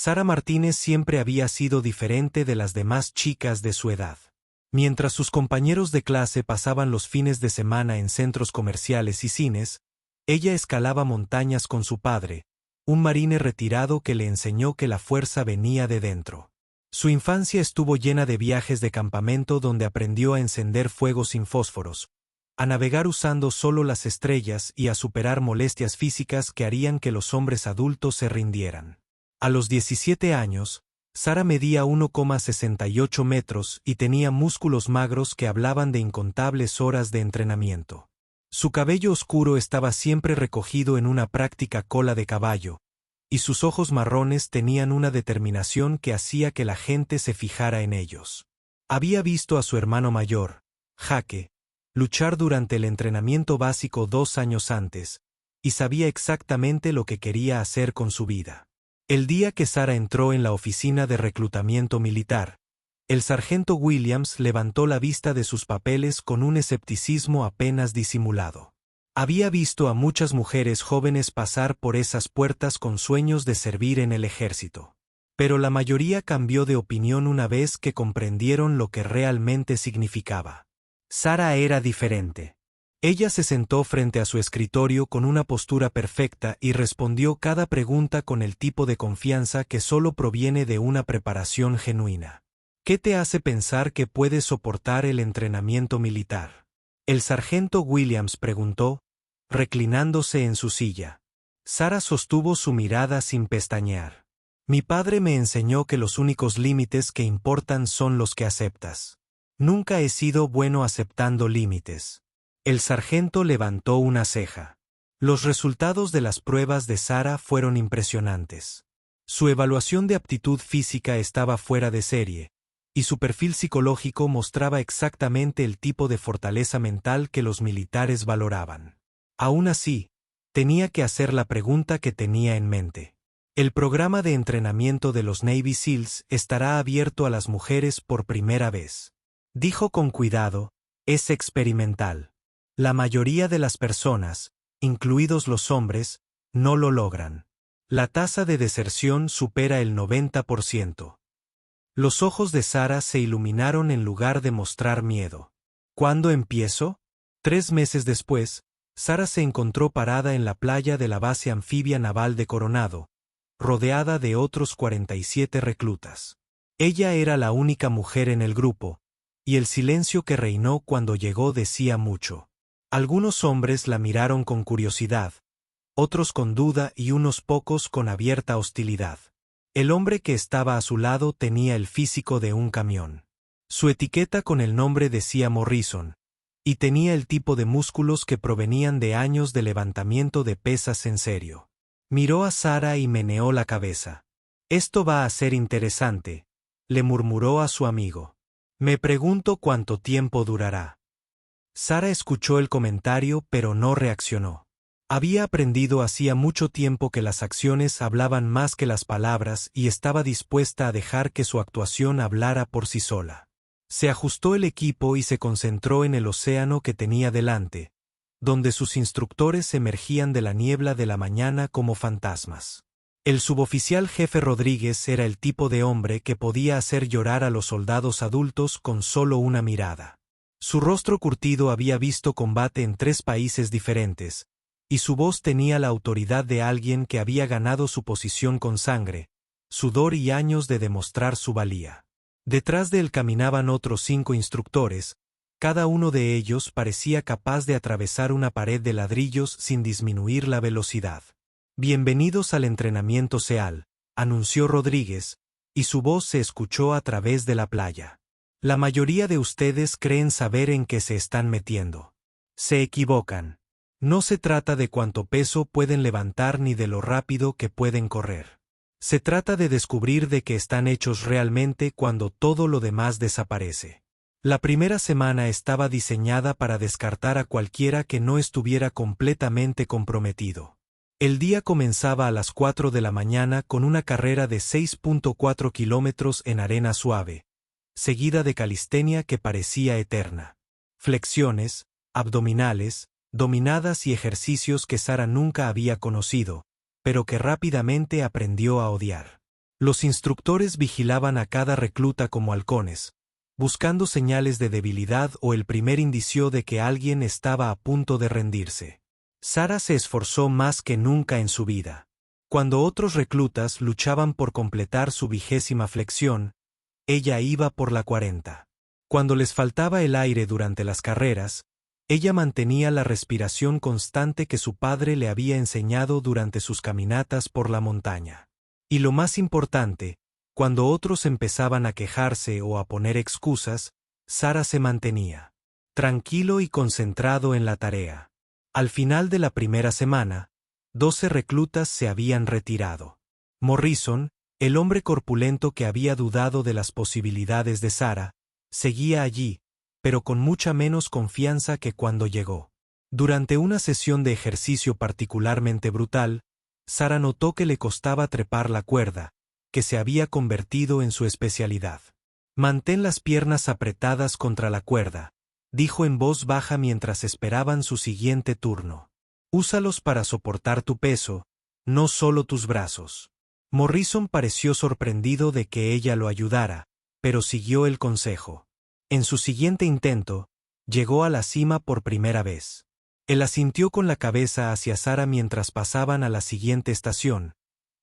Sara Martínez siempre había sido diferente de las demás chicas de su edad. Mientras sus compañeros de clase pasaban los fines de semana en centros comerciales y cines, ella escalaba montañas con su padre, un marine retirado que le enseñó que la fuerza venía de dentro. Su infancia estuvo llena de viajes de campamento donde aprendió a encender fuegos sin fósforos, a navegar usando solo las estrellas y a superar molestias físicas que harían que los hombres adultos se rindieran. A los 17 años, Sara medía 1,68 metros y tenía músculos magros que hablaban de incontables horas de entrenamiento. Su cabello oscuro estaba siempre recogido en una práctica cola de caballo, y sus ojos marrones tenían una determinación que hacía que la gente se fijara en ellos. Había visto a su hermano mayor, Jaque, luchar durante el entrenamiento básico 2 años antes, y sabía exactamente lo que quería hacer con su vida. El día que Sara entró en la oficina de reclutamiento militar, el sargento Williams levantó la vista de sus papeles con un escepticismo apenas disimulado. Había visto a muchas mujeres jóvenes pasar por esas puertas con sueños de servir en el ejército. Pero la mayoría cambió de opinión una vez que comprendieron lo que realmente significaba. Sara era diferente. Ella se sentó frente a su escritorio con una postura perfecta y respondió cada pregunta con el tipo de confianza que solo proviene de una preparación genuina. ¿Qué te hace pensar que puedes soportar el entrenamiento militar? El sargento Williams preguntó, reclinándose en su silla. Sara sostuvo su mirada sin pestañear. Mi padre me enseñó que los únicos límites que importan son los que aceptas. Nunca he sido bueno aceptando límites. El sargento levantó una ceja. Los resultados de las pruebas de Sara fueron impresionantes. Su evaluación de aptitud física estaba fuera de serie, y su perfil psicológico mostraba exactamente el tipo de fortaleza mental que los militares valoraban. Aún así, tenía que hacer la pregunta que tenía en mente. El programa de entrenamiento de los Navy SEALs estará abierto a las mujeres por primera vez. Dijo con cuidado, es experimental. La mayoría de las personas, incluidos los hombres, no lo logran. La tasa de deserción supera el 90%. Los ojos de Sara se iluminaron en lugar de mostrar miedo. ¿Cuándo empiezo? 3 meses después, Sara se encontró parada en la playa de la base anfibia naval de Coronado, rodeada de otros 47 reclutas. Ella era la única mujer en el grupo, y el silencio que reinó cuando llegó decía mucho. Algunos hombres la miraron con curiosidad, otros con duda y unos pocos con abierta hostilidad. El hombre que estaba a su lado tenía el físico de un camión. Su etiqueta con el nombre decía Morrison, y tenía el tipo de músculos que provenían de años de levantamiento de pesas en serio. Miró a Sara y meneó la cabeza. Esto va a ser interesante, le murmuró a su amigo. Me pregunto cuánto tiempo durará. Sara escuchó el comentario pero no reaccionó. Había aprendido hacía mucho tiempo que las acciones hablaban más que las palabras y estaba dispuesta a dejar que su actuación hablara por sí sola. Se ajustó el equipo y se concentró en el océano que tenía delante, donde sus instructores emergían de la niebla de la mañana como fantasmas. El suboficial jefe Rodríguez era el tipo de hombre que podía hacer llorar a los soldados adultos con solo una mirada. Su rostro curtido había visto combate en 3 países diferentes, y su voz tenía la autoridad de alguien que había ganado su posición con sangre, sudor y años de demostrar su valía. Detrás de él caminaban otros 5 instructores, cada uno de ellos parecía capaz de atravesar una pared de ladrillos sin disminuir la velocidad. Bienvenidos al entrenamiento SEAL, anunció Rodríguez, y su voz se escuchó a través de la playa. La mayoría de ustedes creen saber en qué se están metiendo. Se equivocan. No se trata de cuánto peso pueden levantar ni de lo rápido que pueden correr. Se trata de descubrir de qué están hechos realmente cuando todo lo demás desaparece. La primera semana estaba diseñada para descartar a cualquiera que no estuviera completamente comprometido. El día comenzaba a las 4 de la mañana con una carrera de 6.4 kilómetros en arena suave, seguida de calistenia que parecía eterna. Flexiones, abdominales, dominadas y ejercicios que Sara nunca había conocido, pero que rápidamente aprendió a odiar. Los instructores vigilaban a cada recluta como halcones, buscando señales de debilidad o el primer indicio de que alguien estaba a punto de rendirse. Sara se esforzó más que nunca en su vida. Cuando otros reclutas luchaban por completar su 20ª flexión, ella iba por la 40. Cuando les faltaba el aire durante las carreras, ella mantenía la respiración constante que su padre le había enseñado durante sus caminatas por la montaña. Y lo más importante, cuando otros empezaban a quejarse o a poner excusas, Sara se mantenía tranquilo y concentrado en la tarea. Al final de la primera semana, 12 reclutas se habían retirado. Morrison, el hombre corpulento que había dudado de las posibilidades de Sara, seguía allí, pero con mucha menos confianza que cuando llegó. Durante una sesión de ejercicio particularmente brutal, Sara notó que le costaba trepar la cuerda, que se había convertido en su especialidad. «Mantén las piernas apretadas contra la cuerda», dijo en voz baja mientras esperaban su siguiente turno. «Úsalos para soportar tu peso, no solo tus brazos». Morrison pareció sorprendido de que ella lo ayudara, pero siguió el consejo. En su siguiente intento, llegó a la cima por primera vez. Él asintió con la cabeza hacia Sara mientras pasaban a la siguiente estación,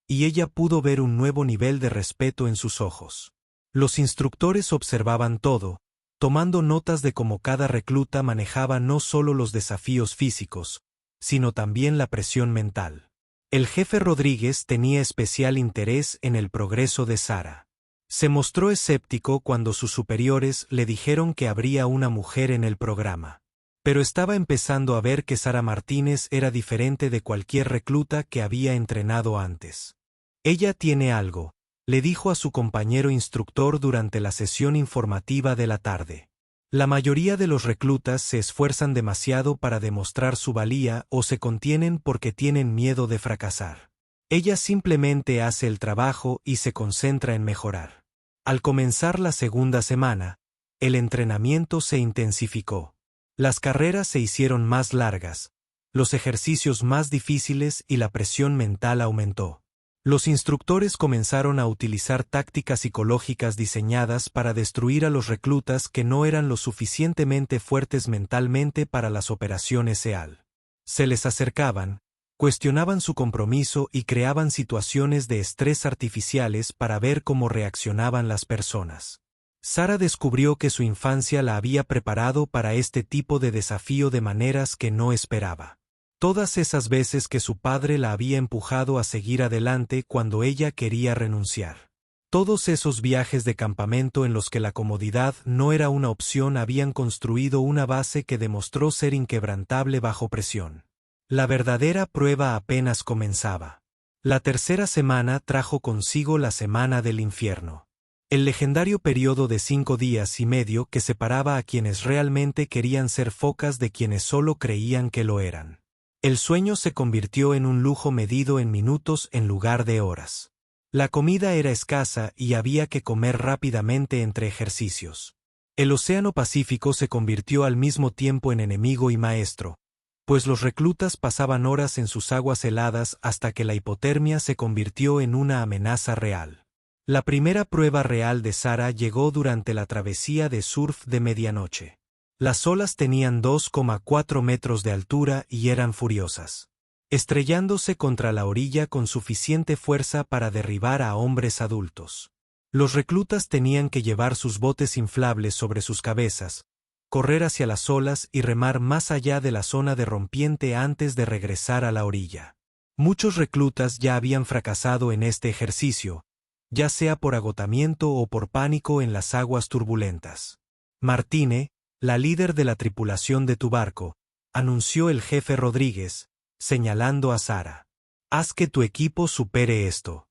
y ella pudo ver un nuevo nivel de respeto en sus ojos. Los instructores observaban todo, tomando notas de cómo cada recluta manejaba no solo los desafíos físicos, sino también la presión mental. El jefe Rodríguez tenía especial interés en el progreso de Sara. Se mostró escéptico cuando sus superiores le dijeron que habría una mujer en el programa. Pero estaba empezando a ver que Sara Martínez era diferente de cualquier recluta que había entrenado antes. «Ella tiene algo», le dijo a su compañero instructor durante la sesión informativa de la tarde. «La mayoría de los reclutas se esfuerzan demasiado para demostrar su valía o se contienen porque tienen miedo de fracasar. Ella simplemente hace el trabajo y se concentra en mejorar». Al comenzar la segunda semana, el entrenamiento se intensificó. Las carreras se hicieron más largas, los ejercicios más difíciles y la presión mental aumentó. Los instructores comenzaron a utilizar tácticas psicológicas diseñadas para destruir a los reclutas que no eran lo suficientemente fuertes mentalmente para las operaciones SEAL. Se les acercaban, cuestionaban su compromiso y creaban situaciones de estrés artificiales para ver cómo reaccionaban las personas. Sara descubrió que su infancia la había preparado para este tipo de desafío de maneras que no esperaba. Todas esas veces que su padre la había empujado a seguir adelante cuando ella quería renunciar. Todos esos viajes de campamento en los que la comodidad no era una opción habían construido una base que demostró ser inquebrantable bajo presión. La verdadera prueba apenas comenzaba. La tercera semana trajo consigo la Semana del Infierno. El legendario periodo de 5 días y medio que separaba a quienes realmente querían ser focas de quienes solo creían que lo eran. El sueño se convirtió en un lujo medido en minutos en lugar de horas. La comida era escasa y había que comer rápidamente entre ejercicios. El Océano Pacífico se convirtió al mismo tiempo en enemigo y maestro, pues los reclutas pasaban horas en sus aguas heladas hasta que la hipotermia se convirtió en una amenaza real. La primera prueba real de Sara llegó durante la travesía de surf de medianoche. Las olas tenían 2,4 metros de altura y eran furiosas, estrellándose contra la orilla con suficiente fuerza para derribar a hombres adultos. Los reclutas tenían que llevar sus botes inflables sobre sus cabezas, correr hacia las olas y remar más allá de la zona de rompiente antes de regresar a la orilla. Muchos reclutas ya habían fracasado en este ejercicio, ya sea por agotamiento o por pánico en las aguas turbulentas. «Martine, la líder de la tripulación de tu barco», anunció el jefe Rodríguez, señalando a Sara. «Haz que tu equipo supere esto».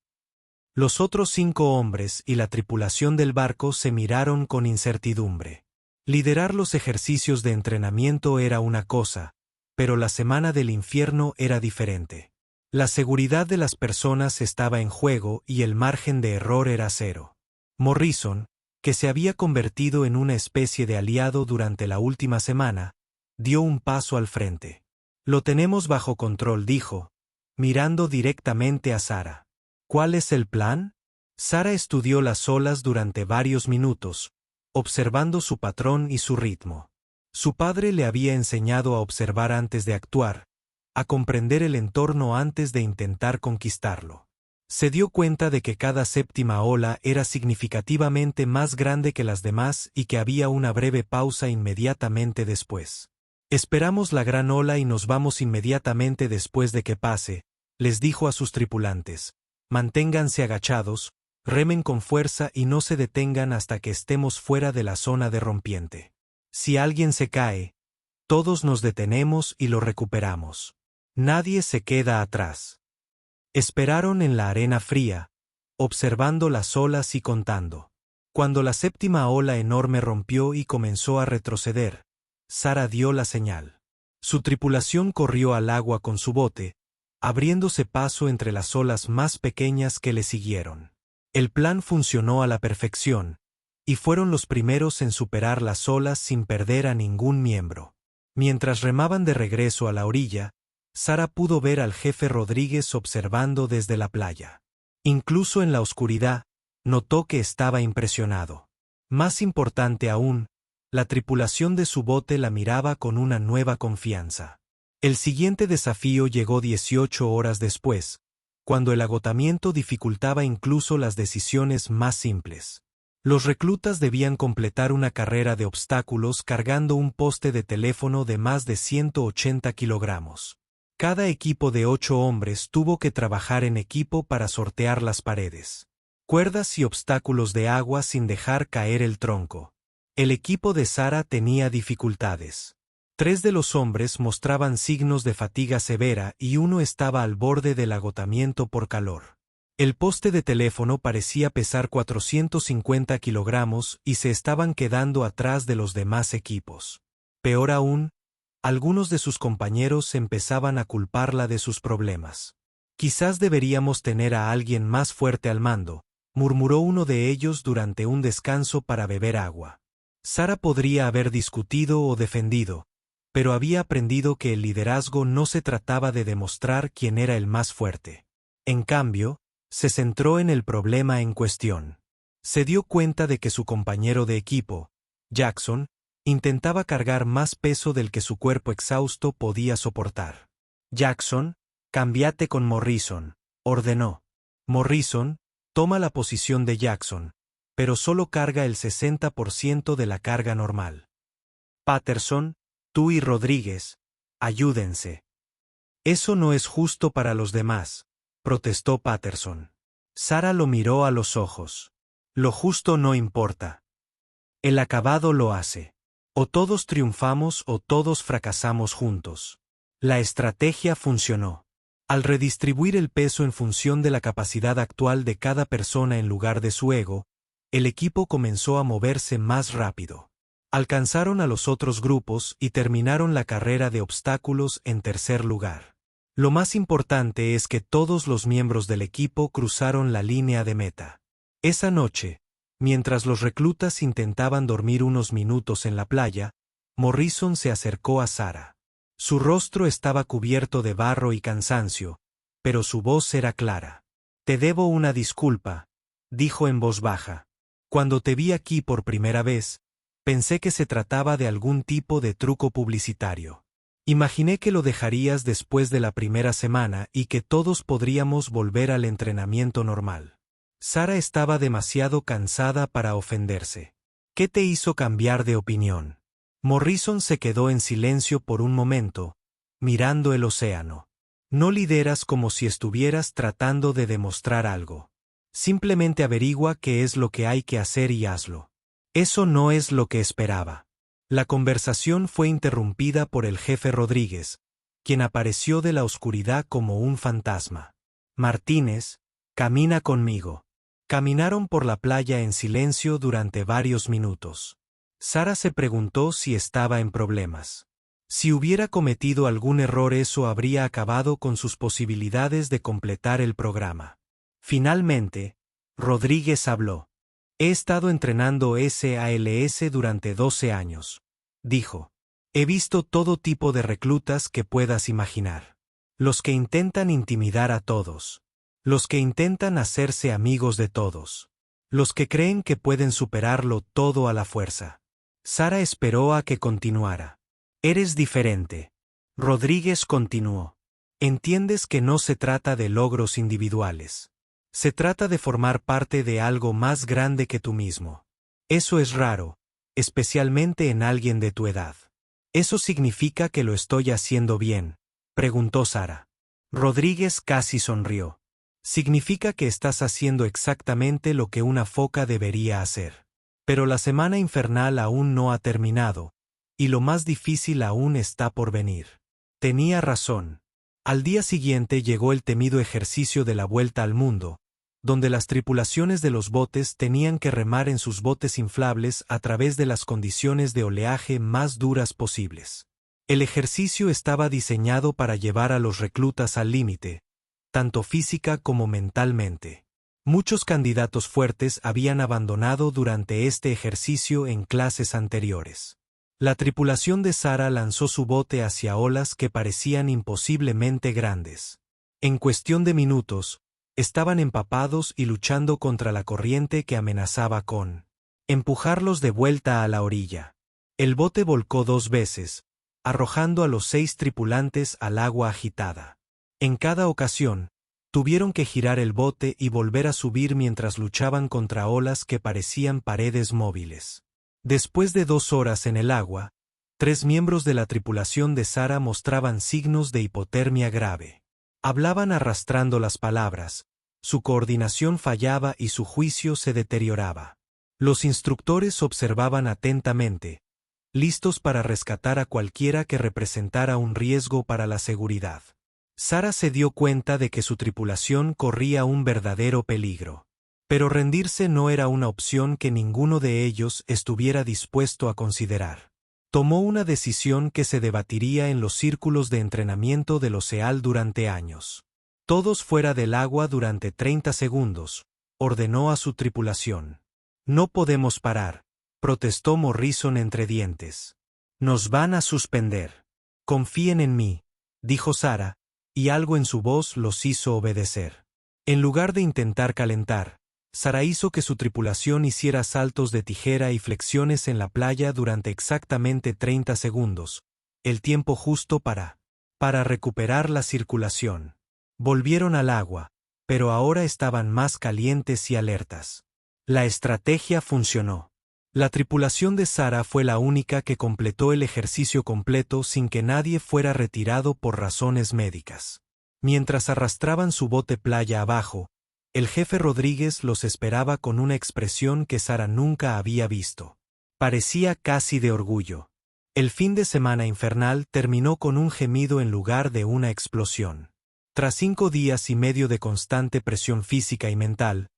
Los otros 5 hombres y la tripulación del barco se miraron con incertidumbre. Liderar los ejercicios de entrenamiento era una cosa, pero la Semana del Infierno era diferente. La seguridad de las personas estaba en juego y el margen de error era cero. Morrison, que se había convertido en una especie de aliado durante la última semana, dio un paso al frente. «Lo tenemos bajo control», dijo, mirando directamente a Sara. «¿Cuál es el plan?». Sara estudió las olas durante varios minutos, observando su patrón y su ritmo. Su padre le había enseñado a observar antes de actuar, a comprender el entorno antes de intentar conquistarlo. Se dio cuenta de que cada séptima ola era significativamente más grande que las demás y que había una breve pausa inmediatamente después. «Esperamos la gran ola y nos vamos inmediatamente después de que pase», les dijo a sus tripulantes. «Manténganse agachados, remen con fuerza y no se detengan hasta que estemos fuera de la zona de rompiente. Si alguien se cae, todos nos detenemos y lo recuperamos. Nadie se queda atrás». Esperaron en la arena fría, observando las olas y contando. Cuando la séptima ola enorme rompió y comenzó a retroceder, Sara dio la señal. Su tripulación corrió al agua con su bote, abriéndose paso entre las olas más pequeñas que le siguieron. El plan funcionó a la perfección, y fueron los primeros en superar las olas sin perder a ningún miembro. Mientras remaban de regreso a la orilla, Sara pudo ver al jefe Rodríguez observando desde la playa. Incluso en la oscuridad, notó que estaba impresionado. Más importante aún, la tripulación de su bote la miraba con una nueva confianza. El siguiente desafío llegó 18 horas después, cuando el agotamiento dificultaba incluso las decisiones más simples. Los reclutas debían completar una carrera de obstáculos cargando un poste de teléfono de más de 180 kilogramos. Cada equipo de 8 hombres tuvo que trabajar en equipo para sortear las paredes, cuerdas y obstáculos de agua sin dejar caer el tronco. El equipo de Sara tenía dificultades. 3 de los hombres mostraban signos de fatiga severa y uno estaba al borde del agotamiento por calor. El poste de teléfono parecía pesar 450 kilogramos y se estaban quedando atrás de los demás equipos. Peor aún, algunos de sus compañeros empezaban a culparla de sus problemas. «Quizás deberíamos tener a alguien más fuerte al mando», murmuró uno de ellos durante un descanso para beber agua. Sara podría haber discutido o defendido, pero había aprendido que el liderazgo no se trataba de demostrar quién era el más fuerte. En cambio, se centró en el problema en cuestión. Se dio cuenta de que su compañero de equipo, Jackson, intentaba cargar más peso del que su cuerpo exhausto podía soportar. «Jackson, cámbiate con Morrison», ordenó. Morrison toma la posición de Jackson, pero solo carga el 60% de la carga normal. «Patterson, tú y Rodríguez, ayúdense». «Eso no es justo para los demás», protestó Patterson. Sara lo miró a los ojos. «Lo justo no importa. El acabado lo hace. O todos triunfamos o todos fracasamos juntos». La estrategia funcionó. Al redistribuir el peso en función de la capacidad actual de cada persona en lugar de su ego, el equipo comenzó a moverse más rápido. Alcanzaron a los otros grupos y terminaron la carrera de obstáculos en tercer lugar. Lo más importante es que todos los miembros del equipo cruzaron la línea de meta. Esa noche, mientras los reclutas intentaban dormir unos minutos en la playa, Morrison se acercó a Sara. Su rostro estaba cubierto de barro y cansancio, pero su voz era clara. «Te debo una disculpa», dijo en voz baja. «Cuando te vi aquí por primera vez, pensé que se trataba de algún tipo de truco publicitario. Imaginé que lo dejarías después de la primera semana y que todos podríamos volver al entrenamiento normal». Sara estaba demasiado cansada para ofenderse. «¿Qué te hizo cambiar de opinión?». Morrison se quedó en silencio por un momento, mirando el océano. «No lideras como si estuvieras tratando de demostrar algo. Simplemente averigua qué es lo que hay que hacer y hazlo». Eso no es lo que esperaba. La conversación fue interrumpida por el jefe Rodríguez, quien apareció de la oscuridad como un fantasma. «Martínez, camina conmigo». Caminaron por la playa en silencio durante varios minutos. Sara se preguntó si estaba en problemas. Si hubiera cometido algún error, eso habría acabado con sus posibilidades de completar el programa. Finalmente, Rodríguez habló. «He estado entrenando SALS durante 12 años», dijo. «He visto todo tipo de reclutas que puedas imaginar. Los que intentan intimidar a todos. Los que intentan hacerse amigos de todos. Los que creen que pueden superarlo todo a la fuerza. Sara esperó a que continuara. Eres diferente. Rodríguez continuó. Entiendes que no se trata de logros individuales. Se trata de formar parte de algo más grande que tú mismo. Eso es raro, especialmente en alguien de tu edad. ¿Eso significa que lo estoy haciendo bien?, preguntó Sara. Rodríguez casi sonrió. Significa que estás haciendo exactamente lo que una foca debería hacer. Pero la semana infernal aún no ha terminado, y lo más difícil aún está por venir. Tenía razón. Al día siguiente llegó el temido ejercicio de la vuelta al mundo, donde las tripulaciones de los botes tenían que remar en sus botes inflables a través de las condiciones de oleaje más duras posibles. El ejercicio estaba diseñado para llevar a los reclutas al límite, tanto física como mentalmente. Muchos candidatos fuertes habían abandonado durante este ejercicio en clases anteriores. La tripulación de Sara lanzó su bote hacia olas que parecían imposiblemente grandes. En cuestión de minutos, estaban empapados y luchando contra la corriente que amenazaba con empujarlos de vuelta a la orilla. El bote volcó 2 veces, arrojando a los 6 tripulantes al agua agitada. En cada ocasión, tuvieron que girar el bote y volver a subir mientras luchaban contra olas que parecían paredes móviles. Después de 2 horas en el agua, 3 miembros de la tripulación de Sara mostraban signos de hipotermia grave. Hablaban arrastrando las palabras, su coordinación fallaba y su juicio se deterioraba. Los instructores observaban atentamente, listos para rescatar a cualquiera que representara un riesgo para la seguridad. Sara se dio cuenta de que su tripulación corría un verdadero peligro. Pero rendirse no era una opción que ninguno de ellos estuviera dispuesto a considerar. Tomó una decisión que se debatiría en los círculos de entrenamiento del OSEAL durante años. Todos fuera del agua durante 30 segundos, ordenó a su tripulación. No podemos parar, protestó Morrison entre dientes. Nos van a suspender. Confíen en mí, dijo Sara, y algo en su voz los hizo obedecer. En lugar de intentar calentar, Sara hizo que su tripulación hiciera saltos de tijera y flexiones en la playa durante exactamente 30 segundos, el tiempo justo para recuperar la circulación. Volvieron al agua, pero ahora estaban más calientes y alertas. La estrategia funcionó. La tripulación de Sara fue la única que completó el ejercicio completo sin que nadie fuera retirado por razones médicas. Mientras arrastraban su bote playa abajo, el jefe Rodríguez los esperaba con una expresión que Sara nunca había visto. Parecía casi de orgullo. El fin de semana infernal terminó con un gemido en lugar de una explosión. Tras 5 días y medio de constante presión física y mental,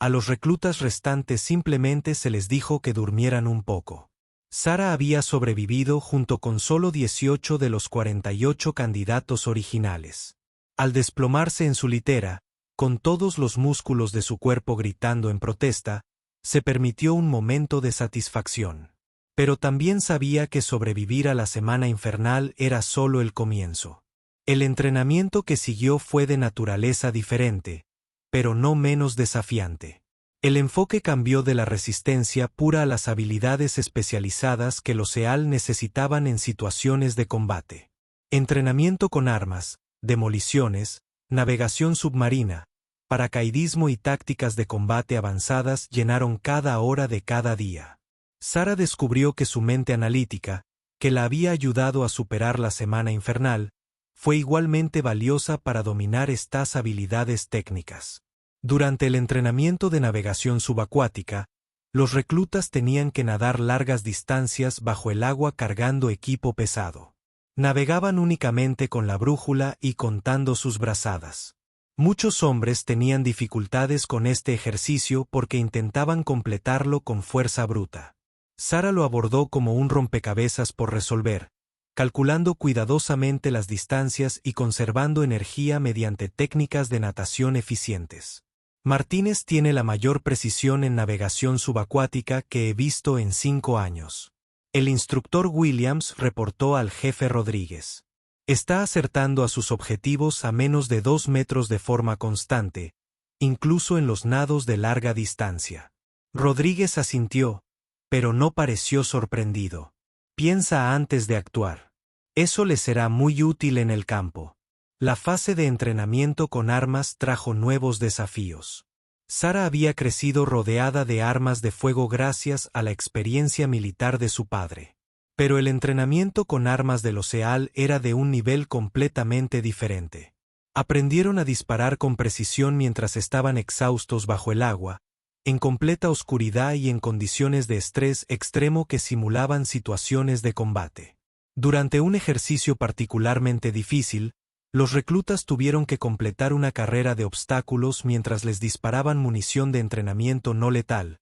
a los reclutas restantes simplemente se les dijo que durmieran un poco. Sara había sobrevivido junto con solo 18 de los 48 candidatos originales. Al desplomarse en su litera, con todos los músculos de su cuerpo gritando en protesta, se permitió un momento de satisfacción. Pero también sabía que sobrevivir a la semana infernal era solo el comienzo. El entrenamiento que siguió fue de naturaleza diferente, pero no menos desafiante. El enfoque cambió de la resistencia pura a las habilidades especializadas que los SEAL necesitaban en situaciones de combate. Entrenamiento con armas, demoliciones, navegación submarina, paracaidismo y tácticas de combate avanzadas llenaron cada hora de cada día. Sara descubrió que su mente analítica, que la había ayudado a superar la semana infernal, fue igualmente valiosa para dominar estas habilidades técnicas. Durante el entrenamiento de navegación subacuática, los reclutas tenían que nadar largas distancias bajo el agua cargando equipo pesado. Navegaban únicamente con la brújula y contando sus brazadas. Muchos hombres tenían dificultades con este ejercicio porque intentaban completarlo con fuerza bruta. Sara lo abordó como un rompecabezas por resolver, calculando cuidadosamente las distancias y conservando energía mediante técnicas de natación eficientes. Martínez tiene la mayor precisión en navegación subacuática que he visto en 5 años. El instructor Williams reportó al jefe Rodríguez. Está acertando a sus objetivos a menos de 2 metros de forma constante, incluso en los nados de larga distancia. Rodríguez asintió, pero no pareció sorprendido. Piensa antes de actuar. Eso le será muy útil en el campo. La fase de entrenamiento con armas trajo nuevos desafíos. Sara había crecido rodeada de armas de fuego gracias a la experiencia militar de su padre. Pero el entrenamiento con armas de los SEAL era de un nivel completamente diferente. Aprendieron a disparar con precisión mientras estaban exhaustos bajo el agua, en completa oscuridad y en condiciones de estrés extremo que simulaban situaciones de combate. Durante un ejercicio particularmente difícil, los reclutas tuvieron que completar una carrera de obstáculos mientras les disparaban munición de entrenamiento no letal,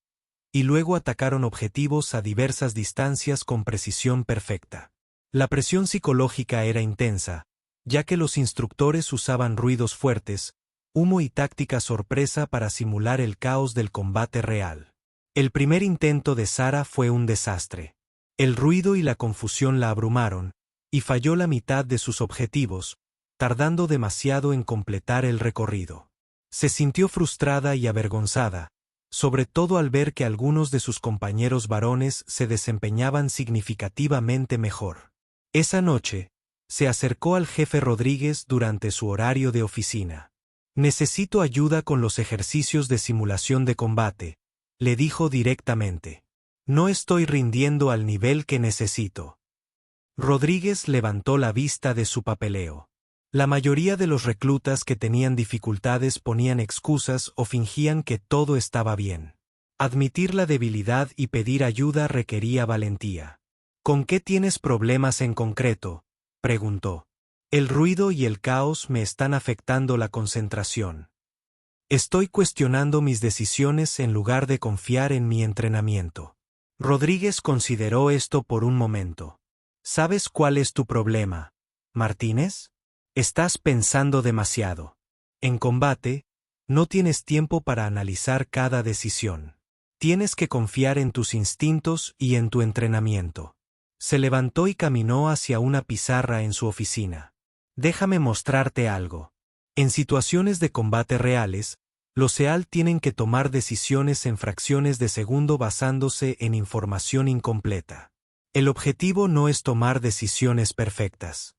y luego atacaron objetivos a diversas distancias con precisión perfecta. La presión psicológica era intensa, ya que los instructores usaban ruidos fuertes, humo y táctica sorpresa para simular el caos del combate real. El primer intento de Sara fue un desastre. El ruido y la confusión la abrumaron, y falló la mitad de sus objetivos, tardando demasiado en completar el recorrido. Se sintió frustrada y avergonzada, sobre todo al ver que algunos de sus compañeros varones se desempeñaban significativamente mejor. Esa noche, se acercó al jefe Rodríguez durante su horario de oficina. «Necesito ayuda con los ejercicios de simulación de combate», le dijo directamente. «No estoy rindiendo al nivel que necesito». Rodríguez levantó la vista de su papeleo. La mayoría de los reclutas que tenían dificultades ponían excusas o fingían que todo estaba bien. Admitir la debilidad y pedir ayuda requería valentía. «¿Con qué tienes problemas en concreto?», preguntó. «El ruido y el caos me están afectando la concentración. Estoy cuestionando mis decisiones en lugar de confiar en mi entrenamiento». Rodríguez consideró esto por un momento. «¿Sabes cuál es tu problema, Martínez? Estás pensando demasiado. En combate, no tienes tiempo para analizar cada decisión. Tienes que confiar en tus instintos y en tu entrenamiento». Se levantó y caminó hacia una pizarra en su oficina. «Déjame mostrarte algo. En situaciones de combate reales, los SEAL tienen que tomar decisiones en fracciones de segundo basándose en información incompleta. El objetivo no es tomar decisiones perfectas.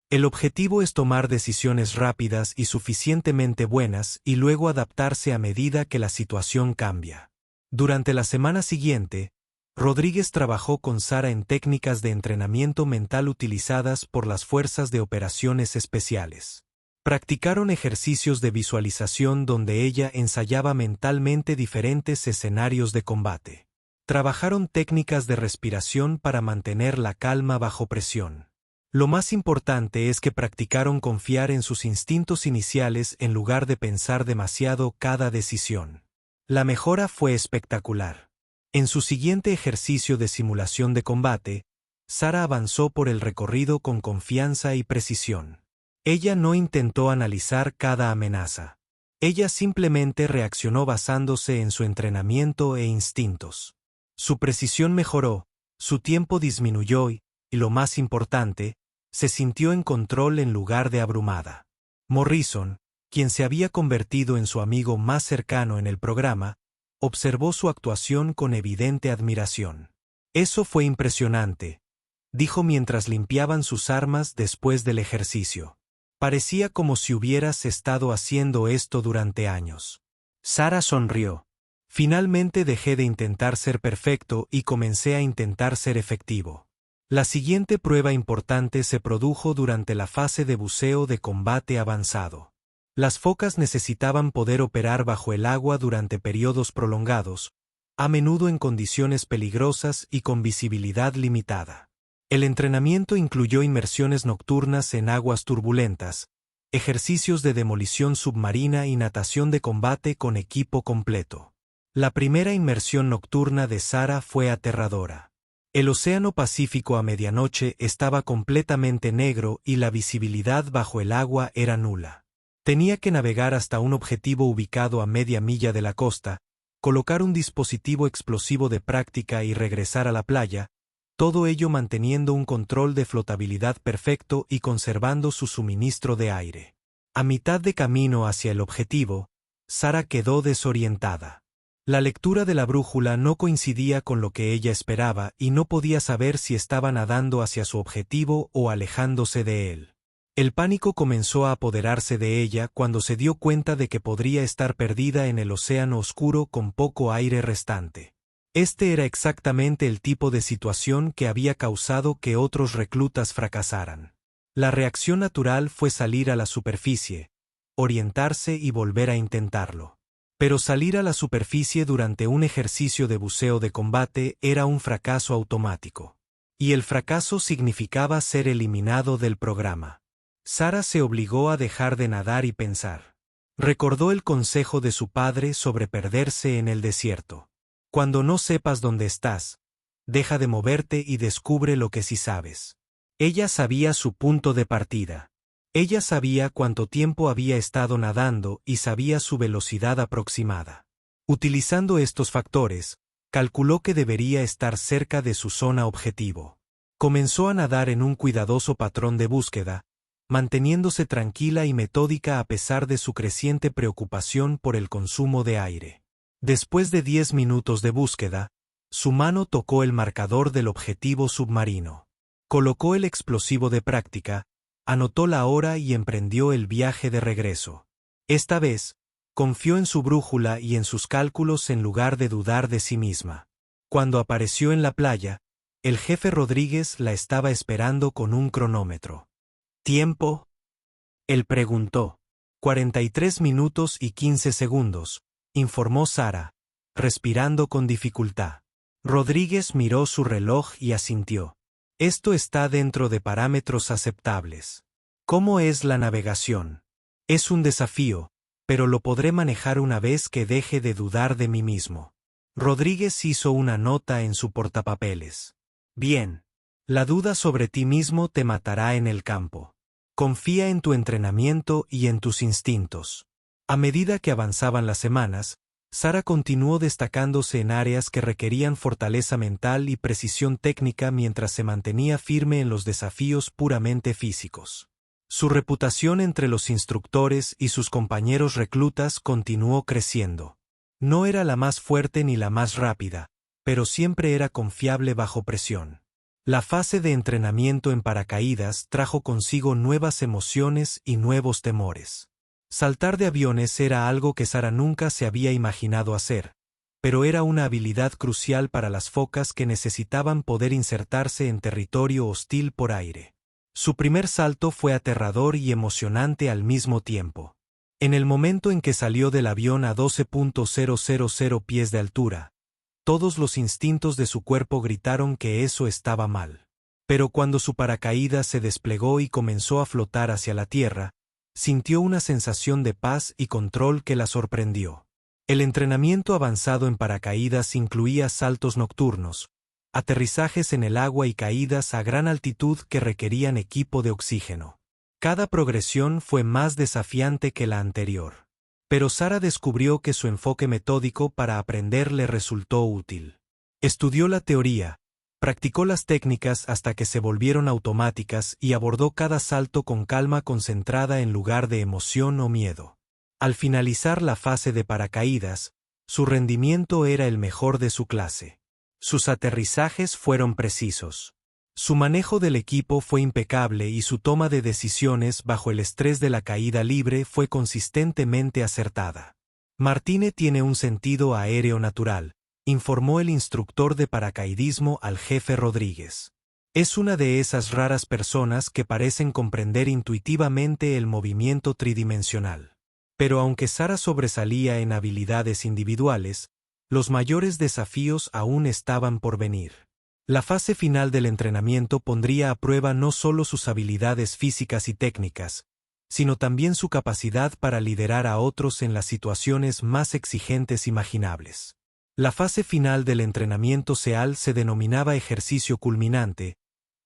El objetivo es tomar decisiones rápidas y suficientemente buenas y luego adaptarse a medida que la situación cambia». Durante la semana siguiente, Rodríguez trabajó con Sara en técnicas de entrenamiento mental utilizadas por las Fuerzas de Operaciones Especiales. Practicaron ejercicios de visualización donde ella ensayaba mentalmente diferentes escenarios de combate. Trabajaron técnicas de respiración para mantener la calma bajo presión. Lo más importante es que practicaron confiar en sus instintos iniciales en lugar de pensar demasiado cada decisión. La mejora fue espectacular. En su siguiente ejercicio de simulación de combate, Sara avanzó por el recorrido con confianza y precisión. Ella no intentó analizar cada amenaza. Ella simplemente reaccionó basándose en su entrenamiento e instintos. Su precisión mejoró, su tiempo disminuyó y, lo más importante, se sintió en control en lugar de abrumada. Morrison, quien se había convertido en su amigo más cercano en el programa, observó su actuación con evidente admiración. «Eso fue impresionante», dijo mientras limpiaban sus armas después del ejercicio. «Parecía como si hubieras estado haciendo esto durante años». Sara sonrió. «Finalmente dejé de intentar ser perfecto y comencé a intentar ser efectivo». La siguiente prueba importante se produjo durante la fase de buceo de combate avanzado. Las focas necesitaban poder operar bajo el agua durante periodos prolongados, a menudo en condiciones peligrosas y con visibilidad limitada. El entrenamiento incluyó inmersiones nocturnas en aguas turbulentas, ejercicios de demolición submarina y natación de combate con equipo completo. La primera inmersión nocturna de Sara fue aterradora. El Océano Pacífico a medianoche estaba completamente negro y la visibilidad bajo el agua era nula. Tenía que navegar hasta un objetivo ubicado a media milla de la costa, colocar un dispositivo explosivo de práctica y regresar a la playa, todo ello manteniendo un control de flotabilidad perfecto y conservando su suministro de aire. A mitad de camino hacia el objetivo, Sara quedó desorientada. La lectura de la brújula no coincidía con lo que ella esperaba y no podía saber si estaba nadando hacia su objetivo o alejándose de él. El pánico comenzó a apoderarse de ella cuando se dio cuenta de que podría estar perdida en el océano oscuro con poco aire restante. Este era exactamente el tipo de situación que había causado que otros reclutas fracasaran. La reacción natural fue salir a la superficie, orientarse y volver a intentarlo. Pero salir a la superficie durante un ejercicio de buceo de combate era un fracaso automático. Y el fracaso significaba ser eliminado del programa. Sara se obligó a dejar de nadar y pensar. Recordó el consejo de su padre sobre perderse en el desierto. Cuando no sepas dónde estás, deja de moverte y descubre lo que sí sabes. Ella sabía su punto de partida. Ella sabía cuánto tiempo había estado nadando y sabía su velocidad aproximada. Utilizando estos factores, calculó que debería estar cerca de su zona objetivo. Comenzó a nadar en un cuidadoso patrón de búsqueda, manteniéndose tranquila y metódica a pesar de su creciente preocupación por el consumo de aire. Después de 10 minutos de búsqueda, su mano tocó el marcador del objetivo submarino. Colocó el explosivo de práctica, anotó la hora y emprendió el viaje de regreso. Esta vez, confió en su brújula y en sus cálculos en lugar de dudar de sí misma. Cuando apareció en la playa, el jefe Rodríguez la estaba esperando con un cronómetro. ¿Tiempo? Él preguntó. 43 minutos y 15 segundos, informó Sara, respirando con dificultad. Rodríguez miró su reloj y asintió. Esto está dentro de parámetros aceptables. ¿Cómo es la navegación? Es un desafío, pero lo podré manejar una vez que deje de dudar de mí mismo. Rodríguez hizo una nota en su portapapeles. Bien. La duda sobre ti mismo te matará en el campo. Confía en tu entrenamiento y en tus instintos. A medida que avanzaban las semanas, Sara continuó destacándose en áreas que requerían fortaleza mental y precisión técnica mientras se mantenía firme en los desafíos puramente físicos. Su reputación entre los instructores y sus compañeros reclutas continuó creciendo. No era la más fuerte ni la más rápida, pero siempre era confiable bajo presión. La fase de entrenamiento en paracaídas trajo consigo nuevas emociones y nuevos temores. Saltar de aviones era algo que Sara nunca se había imaginado hacer, pero era una habilidad crucial para las focas que necesitaban poder insertarse en territorio hostil por aire. Su primer salto fue aterrador y emocionante al mismo tiempo. En el momento en que salió del avión a 12.000 pies de altura, todos los instintos de su cuerpo gritaron que eso estaba mal. Pero cuando su paracaídas se desplegó y comenzó a flotar hacia la tierra, sintió una sensación de paz y control que la sorprendió. El entrenamiento avanzado en paracaídas incluía saltos nocturnos, aterrizajes en el agua y caídas a gran altitud que requerían equipo de oxígeno. Cada progresión fue más desafiante que la anterior. Pero Sara descubrió que su enfoque metódico para aprender le resultó útil. Estudió la teoría, practicó las técnicas hasta que se volvieron automáticas y abordó cada salto con calma concentrada en lugar de emoción o miedo. Al finalizar la fase de paracaídas, su rendimiento era el mejor de su clase. Sus aterrizajes fueron precisos. Su manejo del equipo fue impecable y su toma de decisiones bajo el estrés de la caída libre fue consistentemente acertada. Martine tiene un sentido aéreo natural, informó el instructor de paracaidismo al jefe Rodríguez. Es una de esas raras personas que parecen comprender intuitivamente el movimiento tridimensional. Pero aunque Sara sobresalía en habilidades individuales, los mayores desafíos aún estaban por venir. La fase final del entrenamiento pondría a prueba no solo sus habilidades físicas y técnicas, sino también su capacidad para liderar a otros en las situaciones más exigentes imaginables. La fase final del entrenamiento SEAL se denominaba ejercicio culminante,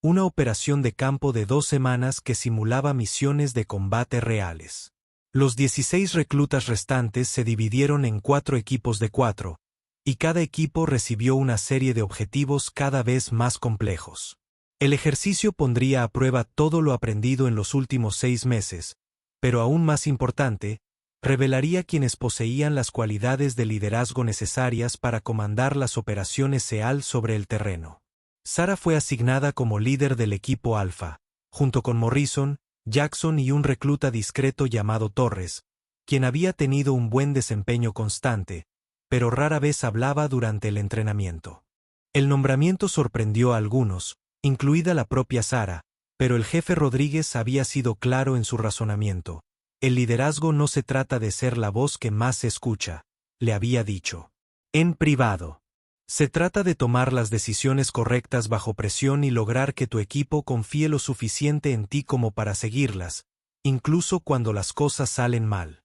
una operación de campo de 2 semanas que simulaba misiones de combate reales. Los 16 reclutas restantes se dividieron en 4 equipos de 4, y cada equipo recibió una serie de objetivos cada vez más complejos. El ejercicio pondría a prueba todo lo aprendido en los últimos 6 meses, pero aún más importante, revelaría quienes poseían las cualidades de liderazgo necesarias para comandar las operaciones SEAL sobre el terreno. Sarah fue asignada como líder del equipo Alpha, junto con Morrison, Jackson y un recluta discreto llamado Torres, quien había tenido un buen desempeño constante, pero rara vez hablaba durante el entrenamiento. El nombramiento sorprendió a algunos, incluida la propia Sarah, pero el jefe Rodríguez había sido claro en su razonamiento. El liderazgo no se trata de ser la voz que más se escucha, le había dicho. En privado. Se trata de tomar las decisiones correctas bajo presión y lograr que tu equipo confíe lo suficiente en ti como para seguirlas, incluso cuando las cosas salen mal.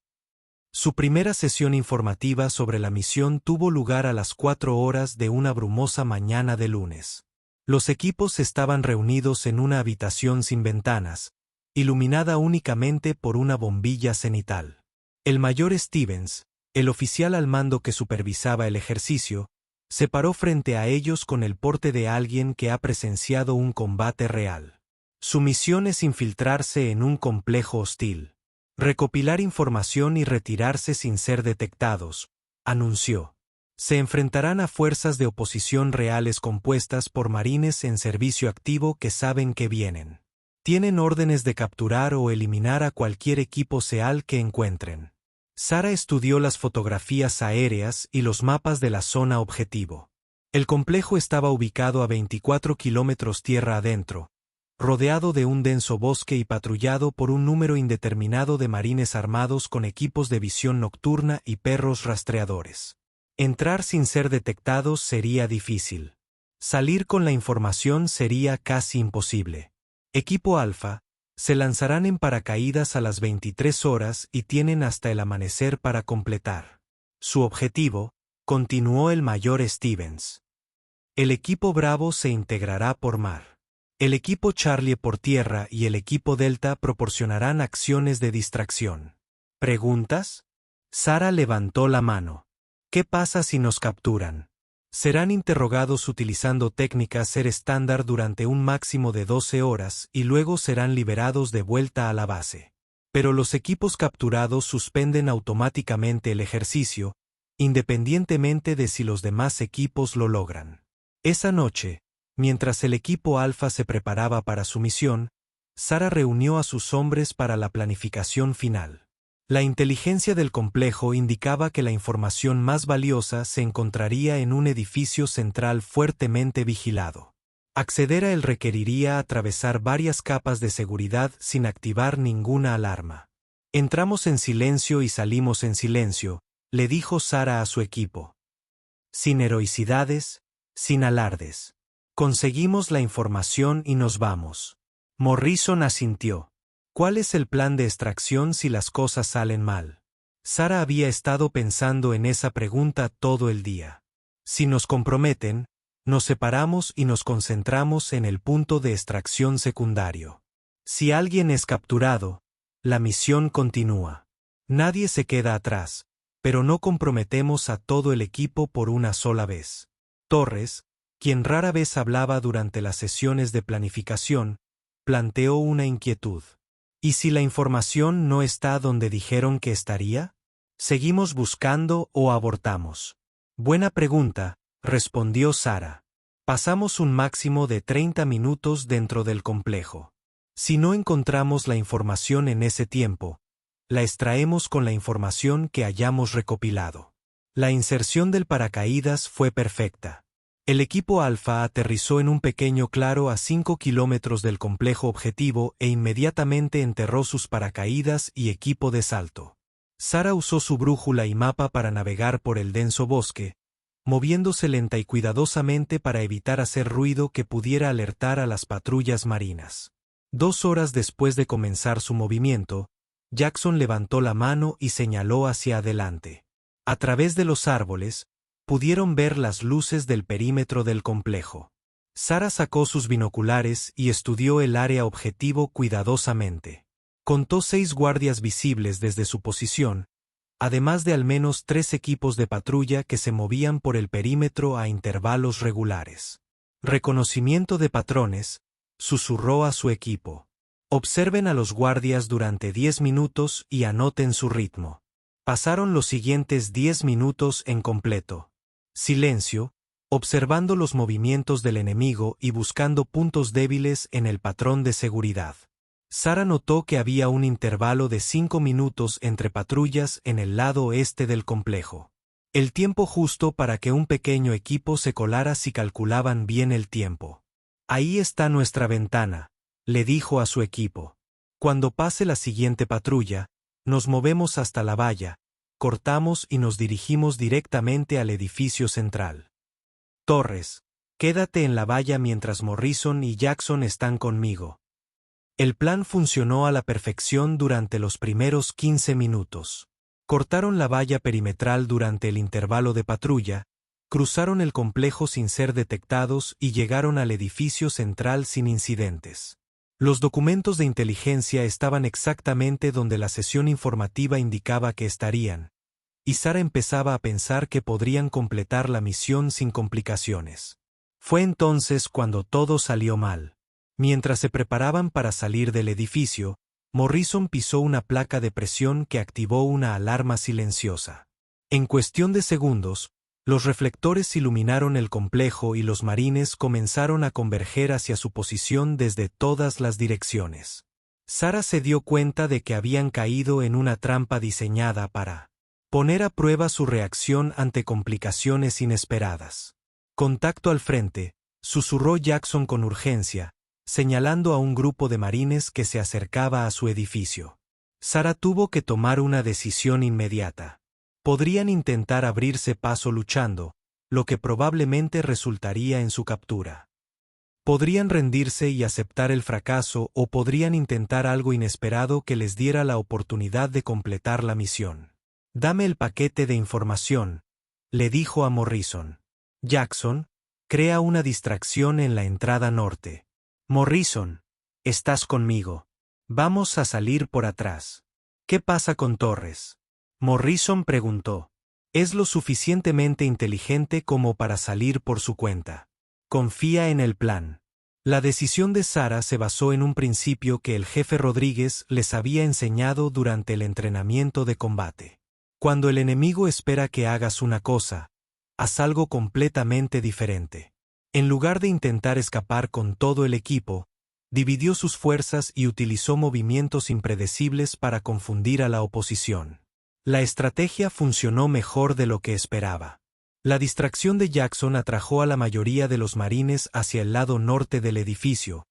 Su primera sesión informativa sobre la misión tuvo lugar a las 4 horas de una brumosa mañana de lunes. Los equipos estaban reunidos en una habitación sin ventanas, iluminada únicamente por una bombilla cenital. El mayor Stevens, el oficial al mando que supervisaba el ejercicio, se paró frente a ellos con el porte de alguien que ha presenciado un combate real. Su misión es infiltrarse en un complejo hostil, recopilar información y retirarse sin ser detectados, anunció. Se enfrentarán a fuerzas de oposición reales compuestas por marines en servicio activo que saben que vienen. Tienen órdenes de capturar o eliminar a cualquier equipo SEAL que encuentren. Sarah estudió las fotografías aéreas y los mapas de la zona objetivo. El complejo estaba ubicado a 24 kilómetros tierra adentro, rodeado de un denso bosque y patrullado por un número indeterminado de marines armados con equipos de visión nocturna y perros rastreadores. Entrar sin ser detectados sería difícil. Salir con la información sería casi imposible. Equipo Alpha, se lanzarán en paracaídas a las 23 horas y tienen hasta el amanecer para completar. Su objetivo, continuó el mayor Stevens. El equipo Bravo se integrará por mar. El equipo Charlie por tierra y el equipo Delta proporcionarán acciones de distracción. ¿Preguntas? Sarah levantó la mano. ¿Qué pasa si nos capturan? Serán interrogados utilizando técnicas SERE estándar durante un máximo de 12 horas y luego serán liberados de vuelta a la base. Pero los equipos capturados suspenden automáticamente el ejercicio, independientemente de si los demás equipos lo logran. Esa noche, mientras el equipo Alpha se preparaba para su misión, Sarah reunió a sus hombres para la planificación final. La inteligencia del complejo indicaba que la información más valiosa se encontraría en un edificio central fuertemente vigilado. Acceder a él requeriría atravesar varias capas de seguridad sin activar ninguna alarma. Entramos en silencio y salimos en silencio, le dijo Sarah a su equipo. Sin heroicidades, sin alardes. Conseguimos la información y nos vamos. Morrison asintió. ¿Cuál es el plan de extracción si las cosas salen mal? Sarah había estado pensando en esa pregunta todo el día. Si nos comprometen, nos separamos y nos concentramos en el punto de extracción secundario. Si alguien es capturado, la misión continúa. Nadie se queda atrás, pero no comprometemos a todo el equipo por una sola vez. Torres, quien rara vez hablaba durante las sesiones de planificación, planteó una inquietud. ¿Y si la información no está donde dijeron que estaría? ¿Seguimos buscando o abortamos? Buena pregunta, respondió Sarah. Pasamos un máximo de 30 minutos dentro del complejo. Si no encontramos la información en ese tiempo, la extraemos con la información que hayamos recopilado. La inserción del paracaídas fue perfecta. El equipo Alpha aterrizó en un pequeño claro a 5 kilómetros del complejo objetivo e inmediatamente enterró sus paracaídas y equipo de salto. Sarah usó su brújula y mapa para navegar por el denso bosque, moviéndose lenta y cuidadosamente para evitar hacer ruido que pudiera alertar a las patrullas marinas. 2 horas después de comenzar su movimiento, Jackson levantó la mano y señaló hacia adelante. A través de los árboles, pudieron ver las luces del perímetro del complejo. Sarah sacó sus binoculares y estudió el área objetivo cuidadosamente. Contó 6 guardias visibles desde su posición, además de al menos 3 equipos de patrulla que se movían por el perímetro a intervalos regulares. Reconocimiento de patrones, susurró a su equipo. Observen a los guardias durante 10 minutos y anoten su ritmo. Pasaron los siguientes 10 minutos en completo. Silencio, observando los movimientos del enemigo y buscando puntos débiles en el patrón de seguridad. Sara notó que había un intervalo de 5 minutos entre patrullas en el lado oeste del complejo. El tiempo justo para que un pequeño equipo se colara si calculaban bien el tiempo. Ahí está nuestra ventana, le dijo a su equipo. Cuando pase la siguiente patrulla, nos movemos hasta la valla, cortamos y nos dirigimos directamente al edificio central. Torres, quédate en la valla mientras Morrison y Jackson están conmigo. El plan funcionó a la perfección durante los primeros 15 minutos. Cortaron la valla perimetral durante el intervalo de patrulla, cruzaron el complejo sin ser detectados y llegaron al edificio central sin incidentes. Los documentos de inteligencia estaban exactamente donde la sesión informativa indicaba que estarían, y Sara empezaba a pensar que podrían completar la misión sin complicaciones. Fue entonces cuando todo salió mal. Mientras se preparaban para salir del edificio, Morrison pisó una placa de presión que activó una alarma silenciosa. En cuestión de segundos, los reflectores iluminaron el complejo y los marines comenzaron a converger hacia su posición desde todas las direcciones. Sara se dio cuenta de que habían caído en una trampa diseñada para poner a prueba su reacción ante complicaciones inesperadas. Contacto al frente, susurró Jackson con urgencia, señalando a un grupo de marines que se acercaba a su edificio. Sara tuvo que tomar una decisión inmediata. Podrían intentar abrirse paso luchando, lo que probablemente resultaría en su captura. Podrían rendirse y aceptar el fracaso o podrían intentar algo inesperado que les diera la oportunidad de completar la misión. Dame el paquete de información, le dijo a Morrison. Jackson, crea una distracción en la entrada norte. Morrison, estás conmigo. Vamos a salir por atrás. ¿Qué pasa con Torres? Morrison preguntó. Es lo suficientemente inteligente como para salir por su cuenta. Confía en el plan. La decisión de Sara se basó en un principio que el jefe Rodríguez les había enseñado durante el entrenamiento de combate. Cuando el enemigo espera que hagas una cosa, haz algo completamente diferente. En lugar de intentar escapar con todo el equipo, dividió sus fuerzas y utilizó movimientos impredecibles para confundir a la oposición. La estrategia funcionó mejor de lo que esperaba. La distracción de Jackson atrajo a la mayoría de los marines hacia el lado norte del edificio,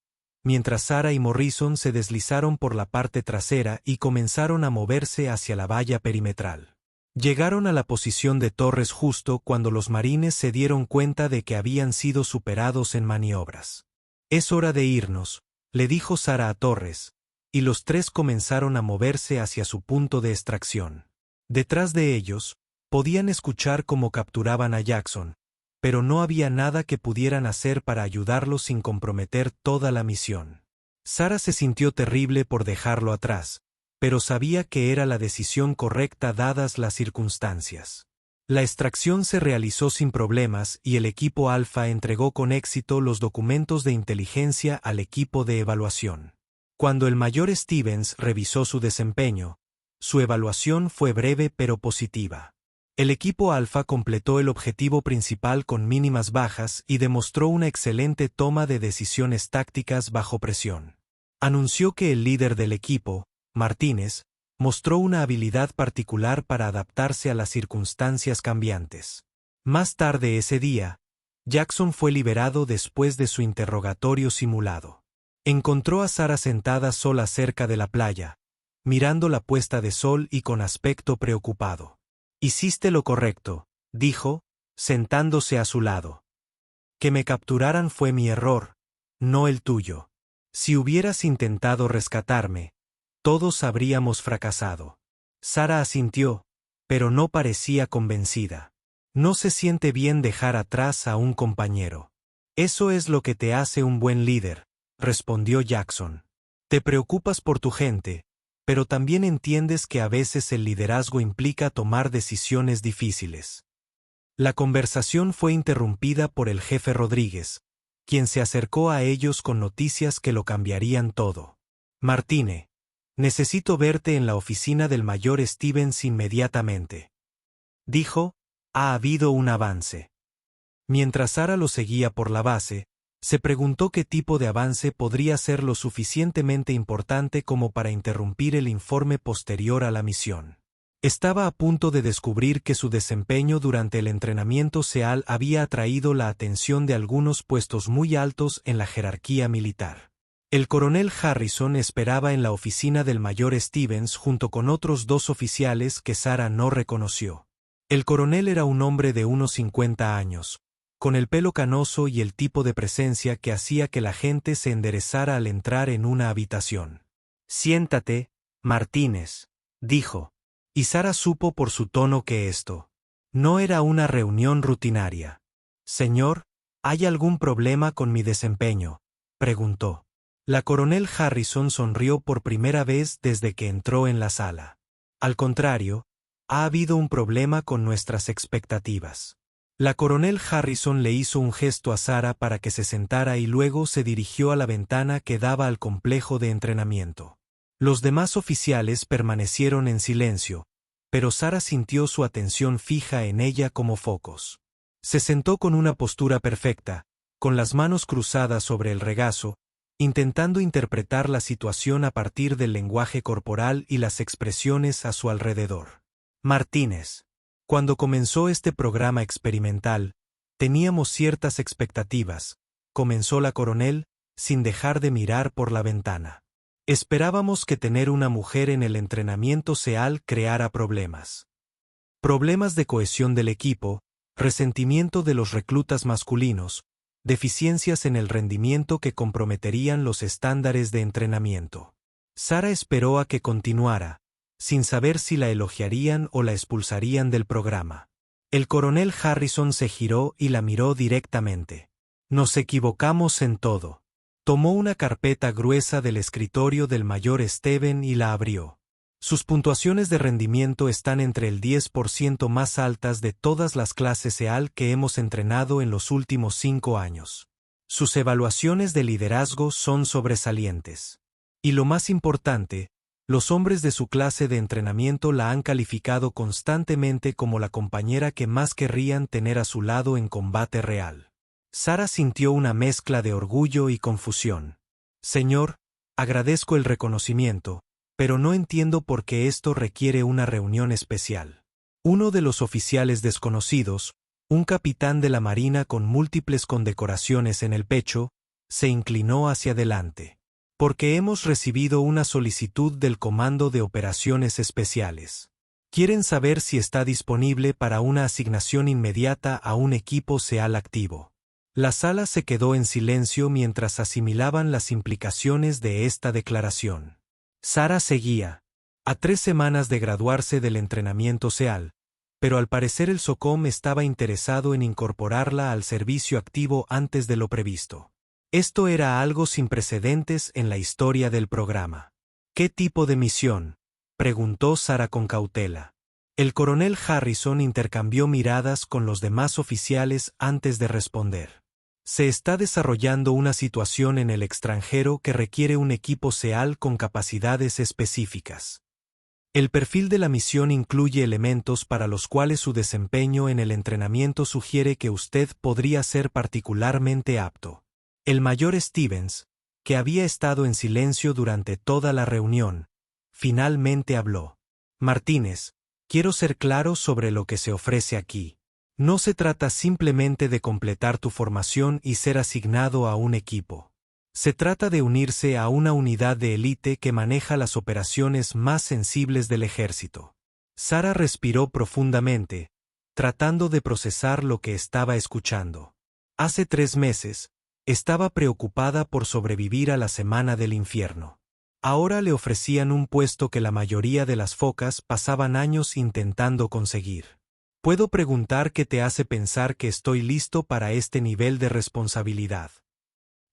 mientras Sara y Morrison se deslizaron por la parte trasera y comenzaron a moverse hacia la valla perimetral. Llegaron a la posición de Torres justo cuando los marines se dieron cuenta de que habían sido superados en maniobras. Es hora de irnos, le dijo Sara a Torres, y los tres comenzaron a moverse hacia su punto de extracción. Detrás de ellos, podían escuchar cómo capturaban a Jackson, pero no había nada que pudieran hacer para ayudarlo sin comprometer toda la misión. Sara se sintió terrible por dejarlo atrás, pero sabía que era la decisión correcta dadas las circunstancias. La extracción se realizó sin problemas y el equipo Alfa entregó con éxito los documentos de inteligencia al equipo de evaluación. Cuando el mayor Stevens revisó su desempeño, su evaluación fue breve pero positiva. El equipo Alfa completó el objetivo principal con mínimas bajas y demostró una excelente toma de decisiones tácticas bajo presión. Anunció que el líder del equipo, Martínez, mostró una habilidad particular para adaptarse a las circunstancias cambiantes. Más tarde ese día, Jackson fue liberado después de su interrogatorio simulado. Encontró a Sara sentada sola cerca de la playa, mirando la puesta de sol y con aspecto preocupado. Hiciste lo correcto, dijo, sentándose a su lado. Que me capturaran fue mi error, no el tuyo. Si hubieras intentado rescatarme, todos habríamos fracasado. Sara asintió, pero no parecía convencida. No se siente bien dejar atrás a un compañero. Eso es lo que te hace un buen líder, respondió Jackson. Te preocupas por tu gente, pero también entiendes que a veces el liderazgo implica tomar decisiones difíciles. La conversación fue interrumpida por el jefe Rodríguez, quien se acercó a ellos con noticias que lo cambiarían todo. Martine, necesito verte en la oficina del mayor Stevens inmediatamente. Dijo, ha habido un avance. Mientras Sara lo seguía por la base, se preguntó qué tipo de avance podría ser lo suficientemente importante como para interrumpir el informe posterior a la misión. Estaba a punto de descubrir que su desempeño durante el entrenamiento SEAL había atraído la atención de algunos puestos muy altos en la jerarquía militar. El coronel Harrison esperaba en la oficina del mayor Stevens junto con otros 2 oficiales que Sara no reconoció. El coronel era un hombre de unos 50 años, con el pelo canoso y el tipo de presencia que hacía que la gente se enderezara al entrar en una habitación. Siéntate, Martínez, dijo. Y Sara supo por su tono que esto no era una reunión rutinaria. Señor, ¿hay algún problema con mi desempeño?, preguntó. La coronel Harrison sonrió por primera vez desde que entró en la sala. Al contrario, ha habido un problema con nuestras expectativas. La coronel Harrison le hizo un gesto a Sara para que se sentara y luego se dirigió a la ventana que daba al complejo de entrenamiento. Los demás oficiales permanecieron en silencio, pero Sara sintió su atención fija en ella como focos. Se sentó con una postura perfecta, con las manos cruzadas sobre el regazo, intentando interpretar la situación a partir del lenguaje corporal y las expresiones a su alrededor. Martínez. Cuando comenzó este programa experimental, teníamos ciertas expectativas, comenzó la coronel, sin dejar de mirar por la ventana. Esperábamos que tener una mujer en el entrenamiento SEAL creara problemas. Problemas de cohesión del equipo, resentimiento de los reclutas masculinos, deficiencias en el rendimiento que comprometerían los estándares de entrenamiento. Sara esperó a que continuara, sin saber si la elogiarían o la expulsarían del programa. El coronel Harrison se giró y la miró directamente. Nos equivocamos en todo. Tomó una carpeta gruesa del escritorio del mayor Steven y la abrió. Sus puntuaciones de rendimiento están entre el 10% más altas de todas las clases SEAL que hemos entrenado en los últimos 5 años. Sus evaluaciones de liderazgo son sobresalientes. Y lo más importante, los hombres de su clase de entrenamiento la han calificado constantemente como la compañera que más querrían tener a su lado en combate real. Sara sintió una mezcla de orgullo y confusión. Señor, agradezco el reconocimiento, pero no entiendo por qué esto requiere una reunión especial. Uno de los oficiales desconocidos, un capitán de la Marina con múltiples condecoraciones en el pecho, se inclinó hacia adelante. Porque hemos recibido una solicitud del Comando de Operaciones Especiales. Quieren saber si está disponible para una asignación inmediata a un equipo SEAL activo. La sala se quedó en silencio mientras asimilaban las implicaciones de esta declaración. Sara seguía, a 3 semanas de graduarse del entrenamiento SEAL, pero al parecer el SOCOM estaba interesado en incorporarla al servicio activo antes de lo previsto. Esto era algo sin precedentes en la historia del programa. ¿Qué tipo de misión?, preguntó Sara con cautela. El coronel Harrison intercambió miradas con los demás oficiales antes de responder. Se está desarrollando una situación en el extranjero que requiere un equipo SEAL con capacidades específicas. El perfil de la misión incluye elementos para los cuales su desempeño en el entrenamiento sugiere que usted podría ser particularmente apto. El mayor Stevens, que había estado en silencio durante toda la reunión, finalmente habló. Martínez, quiero ser claro sobre lo que se ofrece aquí. No se trata simplemente de completar tu formación y ser asignado a un equipo. Se trata de unirse a una unidad de élite que maneja las operaciones más sensibles del ejército. Sara respiró profundamente, tratando de procesar lo que estaba escuchando. Hace 3 meses, estaba preocupada por sobrevivir a la semana del infierno. Ahora le ofrecían un puesto que la mayoría de las focas pasaban años intentando conseguir. ¿Puedo preguntar qué te hace pensar que estoy listo para este nivel de responsabilidad?,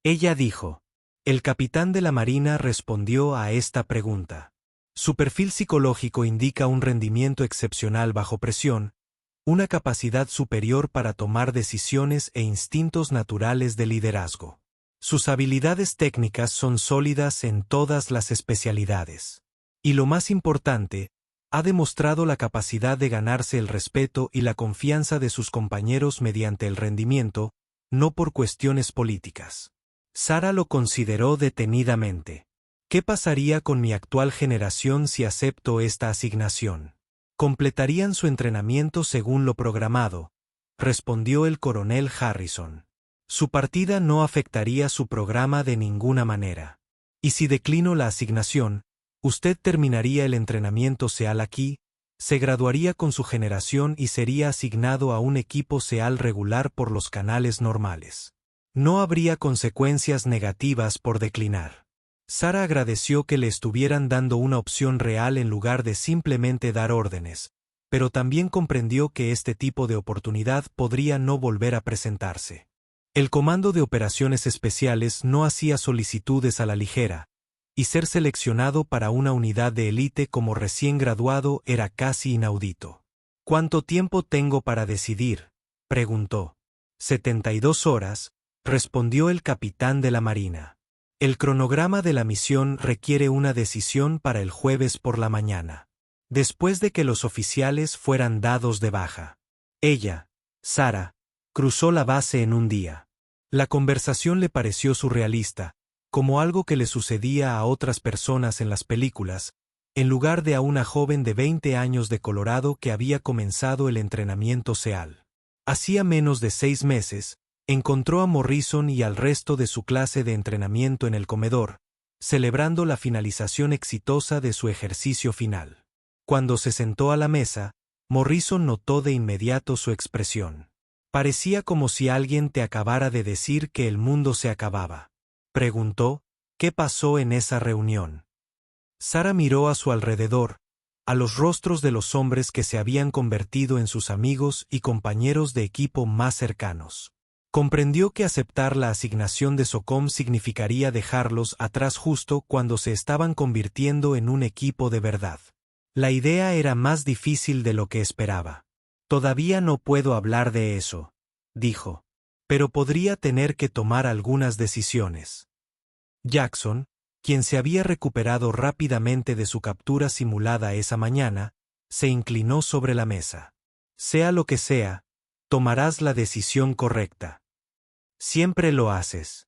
ella dijo. El capitán de la Marina respondió a esta pregunta. Su perfil psicológico indica un rendimiento excepcional bajo presión, una capacidad superior para tomar decisiones e instintos naturales de liderazgo. Sus habilidades técnicas son sólidas en todas las especialidades. Y lo más importante, ha demostrado la capacidad de ganarse el respeto y la confianza de sus compañeros mediante el rendimiento, no por cuestiones políticas. Sara lo consideró detenidamente. ¿Qué pasaría con mi actual generación si acepto esta asignación? Completarían su entrenamiento según lo programado, respondió el coronel Harrison. Su partida no afectaría su programa de ninguna manera. Y si declino la asignación, usted terminaría el entrenamiento SEAL aquí, se graduaría con su generación y sería asignado a un equipo SEAL regular por los canales normales. No habría consecuencias negativas por declinar. Sara agradeció que le estuvieran dando una opción real en lugar de simplemente dar órdenes, pero también comprendió que este tipo de oportunidad podría no volver a presentarse. El Comando de Operaciones Especiales no hacía solicitudes a la ligera, y ser seleccionado para una unidad de élite como recién graduado era casi inaudito. ¿Cuánto tiempo tengo para decidir?, preguntó. 72 horas, respondió el capitán de la Marina. El cronograma de la misión requiere una decisión para el jueves por la mañana, después de que los oficiales fueran dados de baja. Ella, Sara, cruzó la base en un día. La conversación le pareció surrealista, como algo que le sucedía a otras personas en las películas, en lugar de a una joven de 20 años de Colorado que había comenzado el entrenamiento SEAL. Hacía menos de 6 meses, encontró a Morrison y al resto de su clase de entrenamiento en el comedor, celebrando la finalización exitosa de su ejercicio final. Cuando se sentó a la mesa, Morrison notó de inmediato su expresión. Parecía como si alguien te acabara de decir que el mundo se acababa. Preguntó, ¿qué pasó en esa reunión? Sara miró a su alrededor, a los rostros de los hombres que se habían convertido en sus amigos y compañeros de equipo más cercanos. Comprendió que aceptar la asignación de SOCOM significaría dejarlos atrás justo cuando se estaban convirtiendo en un equipo de verdad. La idea era más difícil de lo que esperaba. Todavía no puedo hablar de eso, dijo. Pero podría tener que tomar algunas decisiones. Jackson, quien se había recuperado rápidamente de su captura simulada esa mañana, se inclinó sobre la mesa. Sea lo que sea, tomarás la decisión correcta. Siempre lo haces.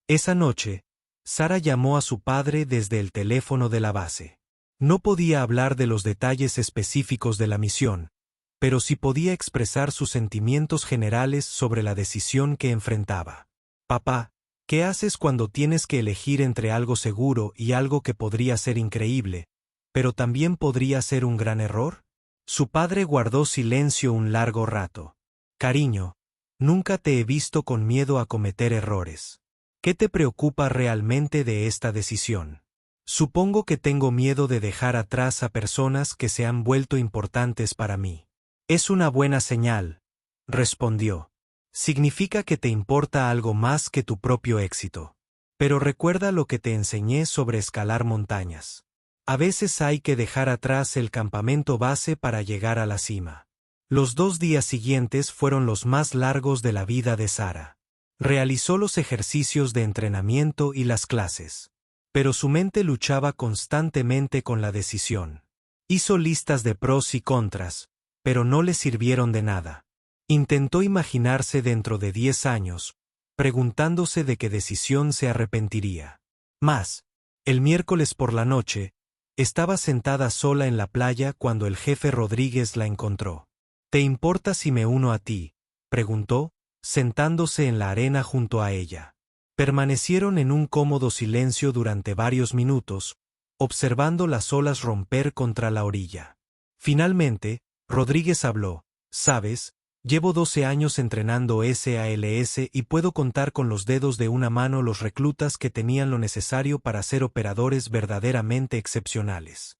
Esa noche, Sara llamó a su padre desde el teléfono de la base. No podía hablar de los detalles específicos de la misión, pero sí podía expresar sus sentimientos generales sobre la decisión que enfrentaba. Papá, ¿qué haces cuando tienes que elegir entre algo seguro y algo que podría ser increíble, pero también podría ser un gran error? Su padre guardó silencio un largo rato. Cariño, nunca te he visto con miedo a cometer errores. ¿Qué te preocupa realmente de esta decisión? Supongo que tengo miedo de dejar atrás a personas que se han vuelto importantes para mí. Es una buena señal, respondió. Significa que te importa algo más que tu propio éxito. Pero recuerda lo que te enseñé sobre escalar montañas. A veces hay que dejar atrás el campamento base para llegar a la cima. Los 2 días siguientes fueron los más largos de la vida de Sara. Realizó los ejercicios de entrenamiento y las clases. Pero su mente luchaba constantemente con la decisión. Hizo listas de pros y contras, pero no le sirvieron de nada. Intentó imaginarse dentro de 10 años, preguntándose de qué decisión se arrepentiría. Más, el miércoles por la noche, estaba sentada sola en la playa cuando el jefe Rodríguez la encontró. ¿Te importa si me uno a ti?, preguntó, sentándose en la arena junto a ella. Permanecieron en un cómodo silencio durante varios minutos, observando las olas romper contra la orilla. Finalmente, Rodríguez habló. ¿Sabes? Llevo 12 años entrenando SALS y puedo contar con los dedos de una mano los reclutas que tenían lo necesario para ser operadores verdaderamente excepcionales.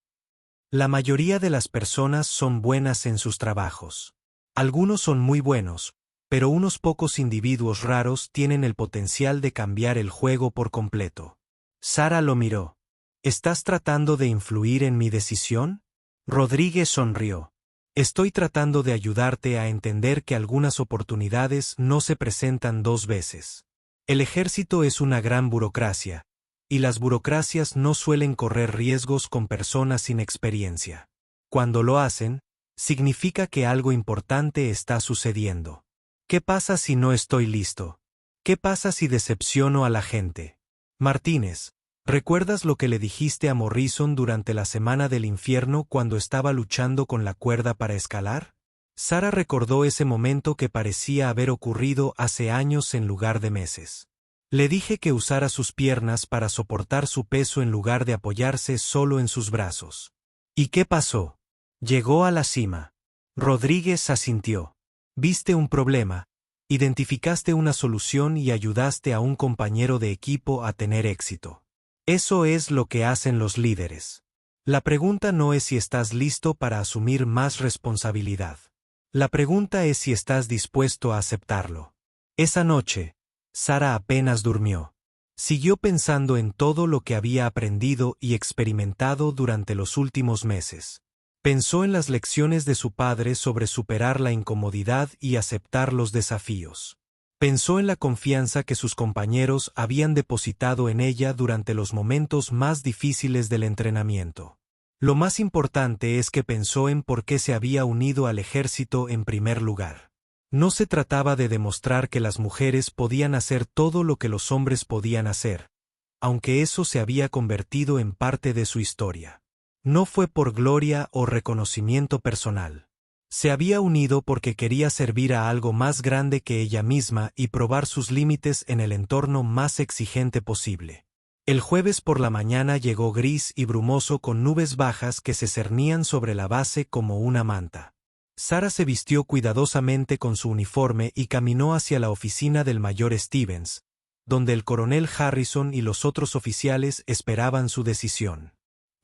La mayoría de las personas son buenas en sus trabajos. Algunos son muy buenos, pero unos pocos individuos raros tienen el potencial de cambiar el juego por completo. Sara lo miró. ¿Estás tratando de influir en mi decisión? Rodríguez sonrió. Estoy tratando de ayudarte a entender que algunas oportunidades no se presentan dos veces. El ejército es una gran burocracia, y las burocracias no suelen correr riesgos con personas sin experiencia. Cuando lo hacen, significa que algo importante está sucediendo. ¿Qué pasa si no estoy listo? ¿Qué pasa si decepciono a la gente? Martínez, ¿recuerdas lo que le dijiste a Morrison durante la semana del infierno cuando estaba luchando con la cuerda para escalar? Sara recordó ese momento que parecía haber ocurrido hace años en lugar de meses. Le dije que usara sus piernas para soportar su peso en lugar de apoyarse solo en sus brazos. ¿Y qué pasó? Llegó a la cima. Rodríguez asintió. Viste un problema, identificaste una solución y ayudaste a un compañero de equipo a tener éxito. Eso es lo que hacen los líderes. La pregunta no es si estás listo para asumir más responsabilidad. La pregunta es si estás dispuesto a aceptarlo. Esa noche, Sara apenas durmió. Siguió pensando en todo lo que había aprendido y experimentado durante los últimos meses. Pensó en las lecciones de su padre sobre superar la incomodidad y aceptar los desafíos. Pensó en la confianza que sus compañeros habían depositado en ella durante los momentos más difíciles del entrenamiento. Lo más importante es que pensó en por qué se había unido al ejército en primer lugar. No se trataba de demostrar que las mujeres podían hacer todo lo que los hombres podían hacer, aunque eso se había convertido en parte de su historia. No fue por gloria o reconocimiento personal. Se había unido porque quería servir a algo más grande que ella misma y probar sus límites en el entorno más exigente posible. El jueves por la mañana llegó gris y brumoso con nubes bajas que se cernían sobre la base como una manta. Sara se vistió cuidadosamente con su uniforme y caminó hacia la oficina del mayor Stevens, donde el coronel Harrison y los otros oficiales esperaban su decisión.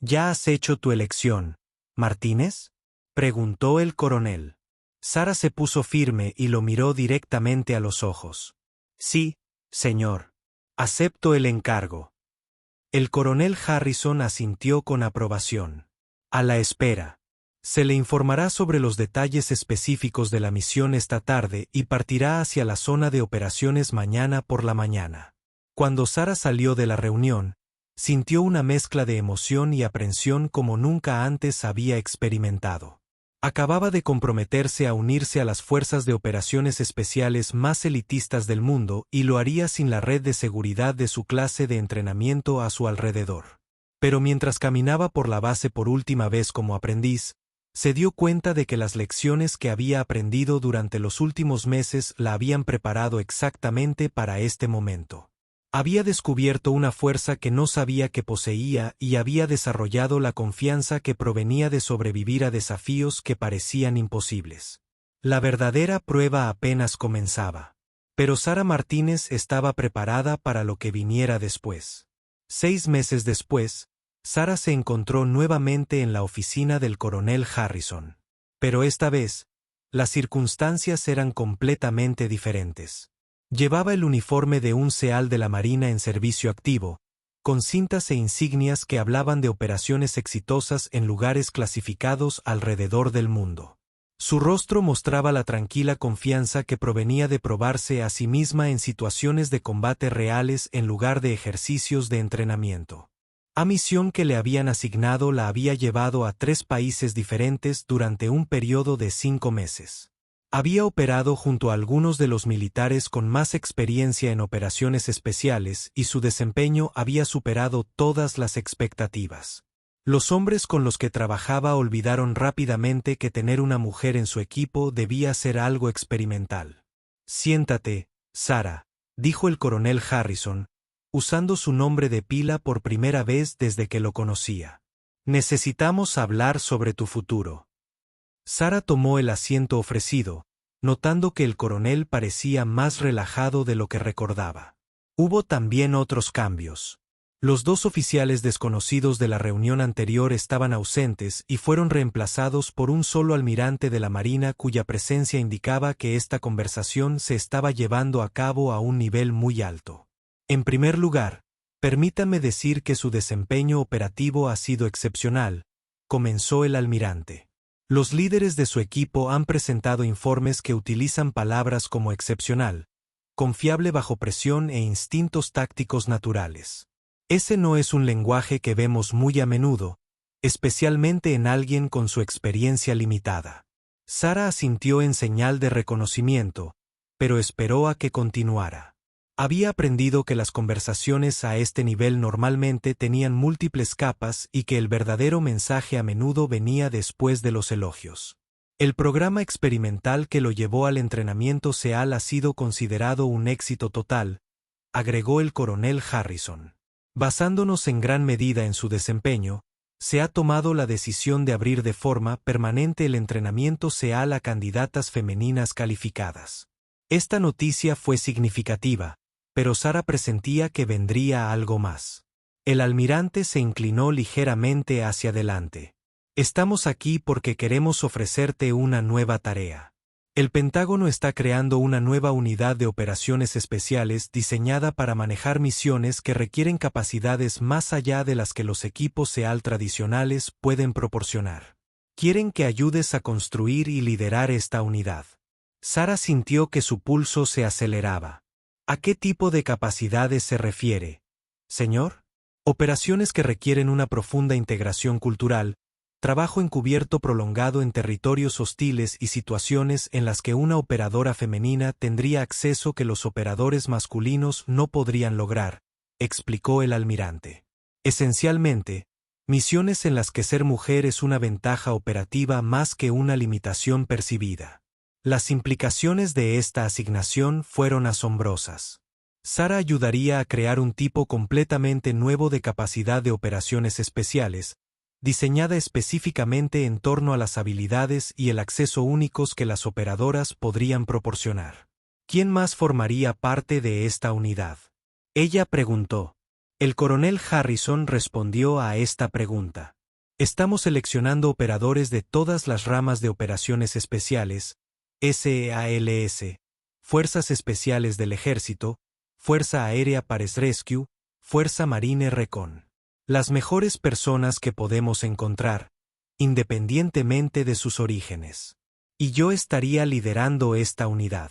¿Ya has hecho tu elección, Martínez?, preguntó el coronel. Sara se puso firme y lo miró directamente a los ojos. Sí, señor. Acepto el encargo. El coronel Harrison asintió con aprobación. A la espera. Se le informará sobre los detalles específicos de la misión esta tarde y partirá hacia la zona de operaciones mañana por la mañana. Cuando Sara salió de la reunión, sintió una mezcla de emoción y aprensión como nunca antes había experimentado. Acababa de comprometerse a unirse a las fuerzas de operaciones especiales más elitistas del mundo y lo haría sin la red de seguridad de su clase de entrenamiento a su alrededor. Pero mientras caminaba por la base por última vez como aprendiz, se dio cuenta de que las lecciones que había aprendido durante los últimos meses la habían preparado exactamente para este momento. Había descubierto una fuerza que no sabía que poseía y había desarrollado la confianza que provenía de sobrevivir a desafíos que parecían imposibles. La verdadera prueba apenas comenzaba. Pero Sara Martínez estaba preparada para lo que viniera después. 6 meses después, Sara se encontró nuevamente en la oficina del coronel Harrison. Pero esta vez, las circunstancias eran completamente diferentes. Llevaba el uniforme de un SEAL de la Marina en servicio activo, con cintas e insignias que hablaban de operaciones exitosas en lugares clasificados alrededor del mundo. Su rostro mostraba la tranquila confianza que provenía de probarse a sí misma en situaciones de combate reales en lugar de ejercicios de entrenamiento. La misión que le habían asignado la había llevado a 3 países diferentes durante un periodo de 5 meses. Había operado junto a algunos de los militares con más experiencia en operaciones especiales y su desempeño había superado todas las expectativas. Los hombres con los que trabajaba olvidaron rápidamente que tener una mujer en su equipo debía ser algo experimental. Siéntate, Sara, dijo el coronel Harrison, usando su nombre de pila por primera vez desde que lo conocía. Necesitamos hablar sobre tu futuro. Sara tomó el asiento ofrecido, notando que el coronel parecía más relajado de lo que recordaba. Hubo también otros cambios. Los 2 oficiales desconocidos de la reunión anterior estaban ausentes y fueron reemplazados por un solo almirante de la Marina cuya presencia indicaba que esta conversación se estaba llevando a cabo a un nivel muy alto. En primer lugar, Permítame decir que su desempeño operativo ha sido excepcional, comenzó el almirante. Los líderes de su equipo han presentado informes que utilizan palabras como excepcional, confiable bajo presión e instintos tácticos naturales. Ese no es un lenguaje que vemos muy a menudo, especialmente en alguien con su experiencia limitada. Sara asintió en señal de reconocimiento, pero esperó a que continuara. Había aprendido que las conversaciones a este nivel normalmente tenían múltiples capas y que el verdadero mensaje a menudo venía después de los elogios. El programa experimental que lo llevó al entrenamiento SEAL ha sido considerado un éxito total, agregó el coronel Harrison. Basándonos en gran medida en su desempeño, se ha tomado la decisión de abrir de forma permanente el entrenamiento SEAL a candidatas femeninas calificadas. Esta noticia fue significativa, pero Sara presentía que vendría algo más. El almirante se inclinó ligeramente hacia adelante. Estamos aquí porque queremos ofrecerte una nueva tarea. El Pentágono está creando una nueva unidad de operaciones especiales diseñada para manejar misiones que requieren capacidades más allá de las que los equipos SEAL tradicionales pueden proporcionar. Quieren que ayudes a construir y liderar esta unidad. Sara sintió que su pulso se aceleraba. ¿A qué tipo de capacidades se refiere, señor? Operaciones que requieren una profunda integración cultural, trabajo encubierto prolongado en territorios hostiles y situaciones en las que una operadora femenina tendría acceso que los operadores masculinos no podrían lograr, explicó el almirante. Esencialmente, misiones en las que ser mujer es una ventaja operativa más que una limitación percibida. Las implicaciones de esta asignación fueron asombrosas. Sara ayudaría a crear un tipo completamente nuevo de capacidad de operaciones especiales, diseñada específicamente en torno a las habilidades y el acceso únicos que las operadoras podrían proporcionar. ¿Quién más formaría parte de esta unidad? Ella preguntó. El coronel Harrison respondió a esta pregunta. Estamos seleccionando operadores de todas las ramas de operaciones especiales, SEALS, Fuerzas Especiales del Ejército, Fuerza Aérea Pararescue, Fuerza Marine Recon. Las mejores personas que podemos encontrar, independientemente de sus orígenes. Y yo estaría liderando esta unidad.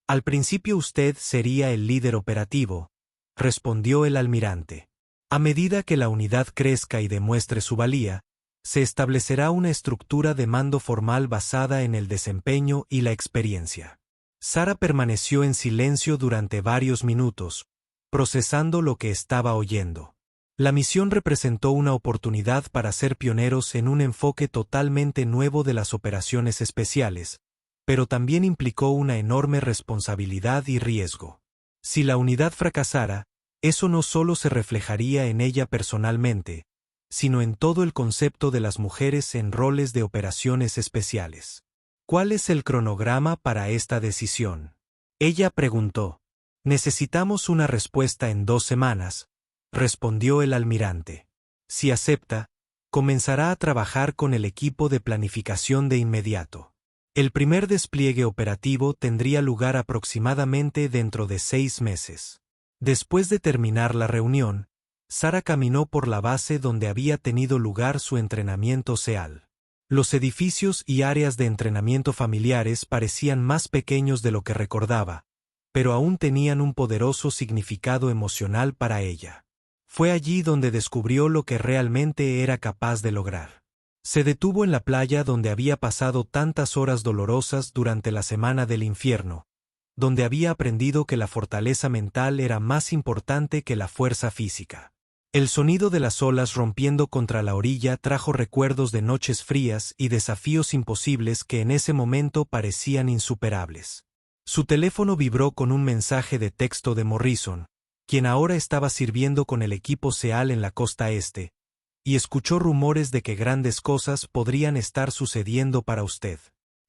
Al principio usted sería el líder operativo, respondió el almirante. A medida que la unidad crezca y demuestre su valía, se establecerá una estructura de mando formal basada en el desempeño y la experiencia. Sara permaneció en silencio durante varios minutos, procesando lo que estaba oyendo. La misión representó una oportunidad para ser pioneros en un enfoque totalmente nuevo de las operaciones especiales, pero también implicó una enorme responsabilidad y riesgo. Si la unidad fracasara, eso no solo se reflejaría en ella personalmente, sino en todo el concepto de las mujeres en roles de operaciones especiales. ¿Cuál es el cronograma para esta decisión? Ella preguntó. Necesitamos una respuesta en 2 semanas, respondió el almirante. Si acepta, comenzará a trabajar con el equipo de planificación de inmediato. El primer despliegue operativo tendría lugar aproximadamente dentro de 6 meses. Después de terminar la reunión, Sara caminó por la base donde había tenido lugar su entrenamiento SEAL. Los edificios y áreas de entrenamiento familiares parecían más pequeños de lo que recordaba, pero aún tenían un poderoso significado emocional para ella. Fue allí donde descubrió lo que realmente era capaz de lograr. Se detuvo en la playa donde había pasado tantas horas dolorosas durante la semana del infierno, donde había aprendido que la fortaleza mental era más importante que la fuerza física. El sonido de las olas rompiendo contra la orilla trajo recuerdos de noches frías y desafíos imposibles que en ese momento parecían insuperables. Su teléfono vibró con un mensaje de texto de Morrison, quien ahora estaba sirviendo con el equipo SEAL en la costa este, y escuchó rumores de que grandes cosas podrían estar sucediendo para usted.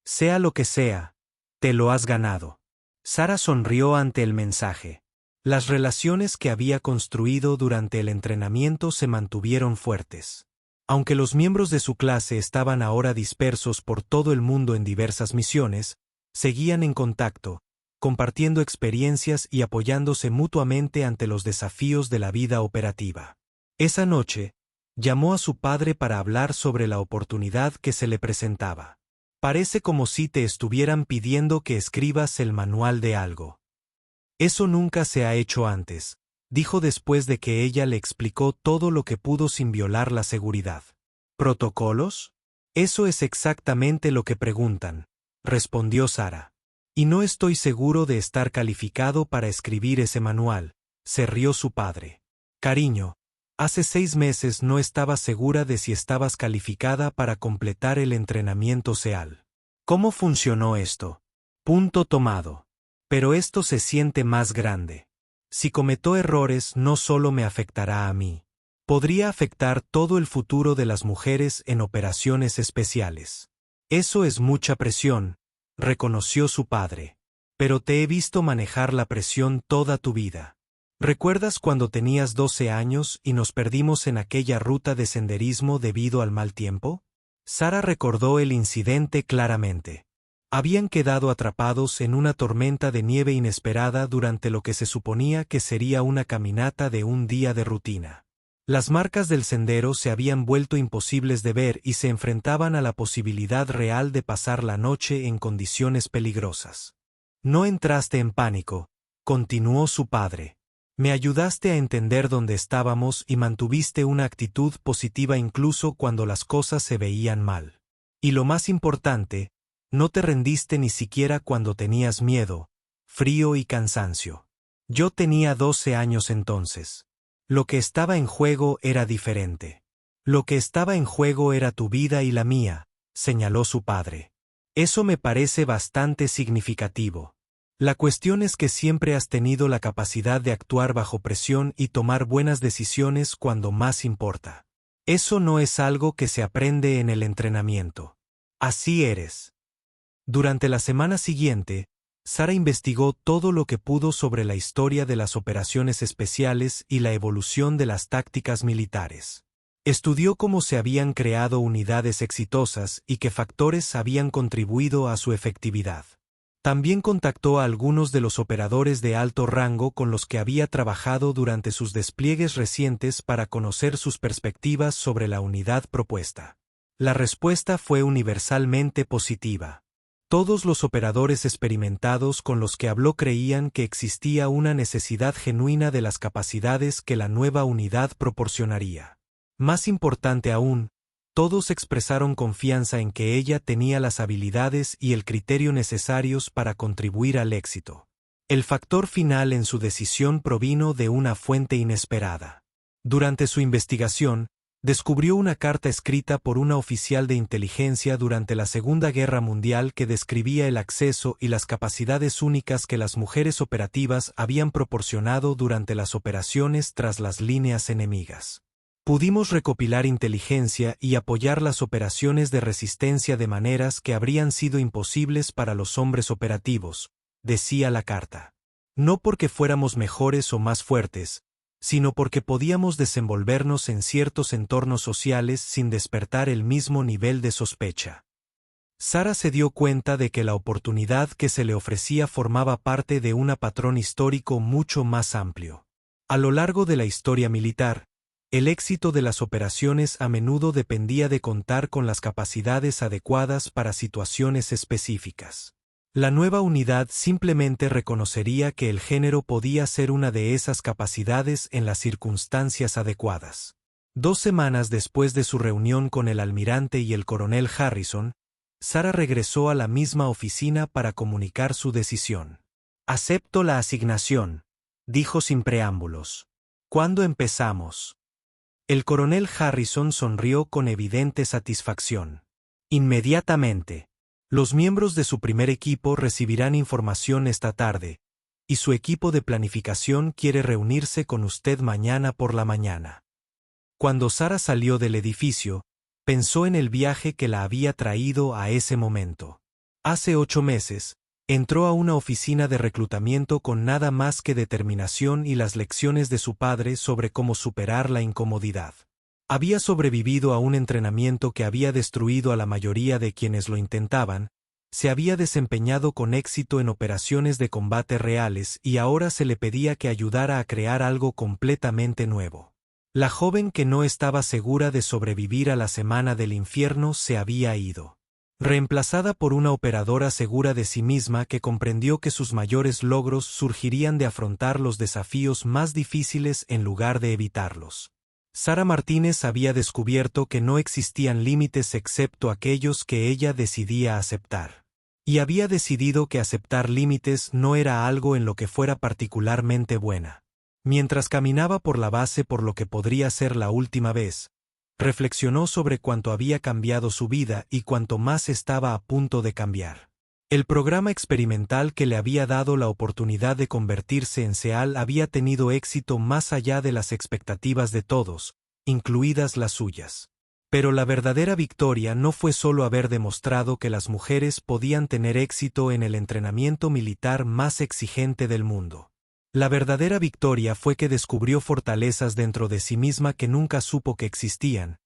Sea lo que sea, te lo has ganado. Sara sonrió ante el mensaje. Las relaciones que había construido durante el entrenamiento se mantuvieron fuertes. Aunque los miembros de su clase estaban ahora dispersos por todo el mundo en diversas misiones, seguían en contacto, compartiendo experiencias y apoyándose mutuamente ante los desafíos de la vida operativa. Esa noche, llamó a su padre para hablar sobre la oportunidad que se le presentaba. Parece como si te estuvieran pidiendo que escribas el manual de algo. Eso nunca se ha hecho antes, dijo después de que ella le explicó todo lo que pudo sin violar la seguridad. ¿Protocolos? Eso es exactamente lo que preguntan, respondió Sara. Y no estoy seguro de estar calificado para escribir ese manual, se rió su padre. Cariño, hace 6 meses no estaba segura de si estabas calificada para completar el entrenamiento SEAL. ¿Cómo funcionó esto? Punto tomado. Pero esto se siente más grande. Si cometo errores no solo me afectará a mí. Podría afectar todo el futuro de las mujeres en operaciones especiales. Eso es mucha presión, reconoció su padre. Pero te he visto manejar la presión toda tu vida. ¿Recuerdas cuando tenías 12 años y nos perdimos en aquella ruta de senderismo debido al mal tiempo? Sara recordó el incidente claramente. Habían quedado atrapados en una tormenta de nieve inesperada durante lo que se suponía que sería una caminata de un día de rutina. Las marcas del sendero se habían vuelto imposibles de ver y se enfrentaban a la posibilidad real de pasar la noche en condiciones peligrosas. No entraste en pánico, continuó su padre. Me ayudaste a entender dónde estábamos y mantuviste una actitud positiva incluso cuando las cosas se veían mal. Y lo más importante, no te rendiste ni siquiera cuando tenías miedo, frío y cansancio. Yo tenía 12 años entonces. Lo que estaba en juego era diferente. Lo que estaba en juego era tu vida y la mía, señaló su padre. Eso me parece bastante significativo. La cuestión es que siempre has tenido la capacidad de actuar bajo presión y tomar buenas decisiones cuando más importa. Eso no es algo que se aprende en el entrenamiento. Así eres. Durante la semana siguiente, Sara investigó todo lo que pudo sobre la historia de las operaciones especiales y la evolución de las tácticas militares. Estudió cómo se habían creado unidades exitosas y qué factores habían contribuido a su efectividad. También contactó a algunos de los operadores de alto rango con los que había trabajado durante sus despliegues recientes para conocer sus perspectivas sobre la unidad propuesta. La respuesta fue universalmente positiva. Todos los operadores experimentados con los que habló creían que existía una necesidad genuina de las capacidades que la nueva unidad proporcionaría. Más importante aún, todos expresaron confianza en que ella tenía las habilidades y el criterio necesarios para contribuir al éxito. El factor final en su decisión provino de una fuente inesperada. Durante su investigación, descubrió una carta escrita por una oficial de inteligencia durante la Segunda Guerra Mundial que describía el acceso y las capacidades únicas que las mujeres operativas habían proporcionado durante las operaciones tras las líneas enemigas. Pudimos recopilar inteligencia y apoyar las operaciones de resistencia de maneras que habrían sido imposibles para los hombres operativos, decía la carta. No porque fuéramos mejores o más fuertes, sino porque podíamos desenvolvernos en ciertos entornos sociales sin despertar el mismo nivel de sospecha. Sara se dio cuenta de que la oportunidad que se le ofrecía formaba parte de un patrón histórico mucho más amplio. A lo largo de la historia militar, el éxito de las operaciones a menudo dependía de contar con las capacidades adecuadas para situaciones específicas. La nueva unidad simplemente reconocería que el género podía ser una de esas capacidades en las circunstancias adecuadas. 2 semanas después de su reunión con el almirante y el coronel Harrison, Sara regresó a la misma oficina para comunicar su decisión. «Acepto la asignación», dijo sin preámbulos. «¿Cuándo empezamos?» El coronel Harrison sonrió con evidente satisfacción. «Inmediatamente. Los miembros de su primer equipo recibirán información esta tarde, y su equipo de planificación quiere reunirse con usted mañana por la mañana». Cuando Sara salió del edificio, pensó en el viaje que la había traído a ese momento. Hace 8 meses, entró a una oficina de reclutamiento con nada más que determinación y las lecciones de su padre sobre cómo superar la incomodidad. Había sobrevivido a un entrenamiento que había destruido a la mayoría de quienes lo intentaban, Se había desempeñado con éxito en operaciones de combate reales y ahora se le pedía que ayudara a crear algo completamente nuevo. La joven que no estaba segura de sobrevivir a la semana del infierno se había ido. Reemplazada por una operadora segura de sí misma que comprendió que sus mayores logros surgirían de afrontar los desafíos más difíciles en lugar de evitarlos. Sara Martínez había descubierto que no existían límites excepto aquellos que ella decidía aceptar. Y había decidido que aceptar límites no era algo en lo que fuera particularmente buena. Mientras caminaba por la base por lo que podría ser la última vez, reflexionó sobre cuánto había cambiado su vida y cuánto más estaba a punto de cambiar. El programa experimental que le había dado la oportunidad de convertirse en SEAL había tenido éxito más allá de las expectativas de todos, incluidas las suyas. Pero la verdadera victoria no fue solo haber demostrado que las mujeres podían tener éxito en el entrenamiento militar más exigente del mundo. La verdadera victoria fue que descubrió fortalezas dentro de sí misma que nunca supo que existían,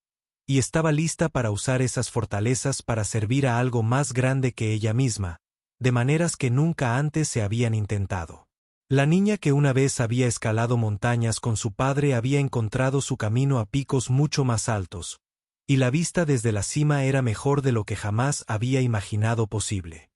y estaba lista para usar esas fortalezas para servir a algo más grande que ella misma, de maneras que nunca antes se habían intentado. La niña que una vez había escalado montañas con su padre había encontrado su camino a picos mucho más altos, y la vista desde la cima era mejor de lo que jamás había imaginado posible.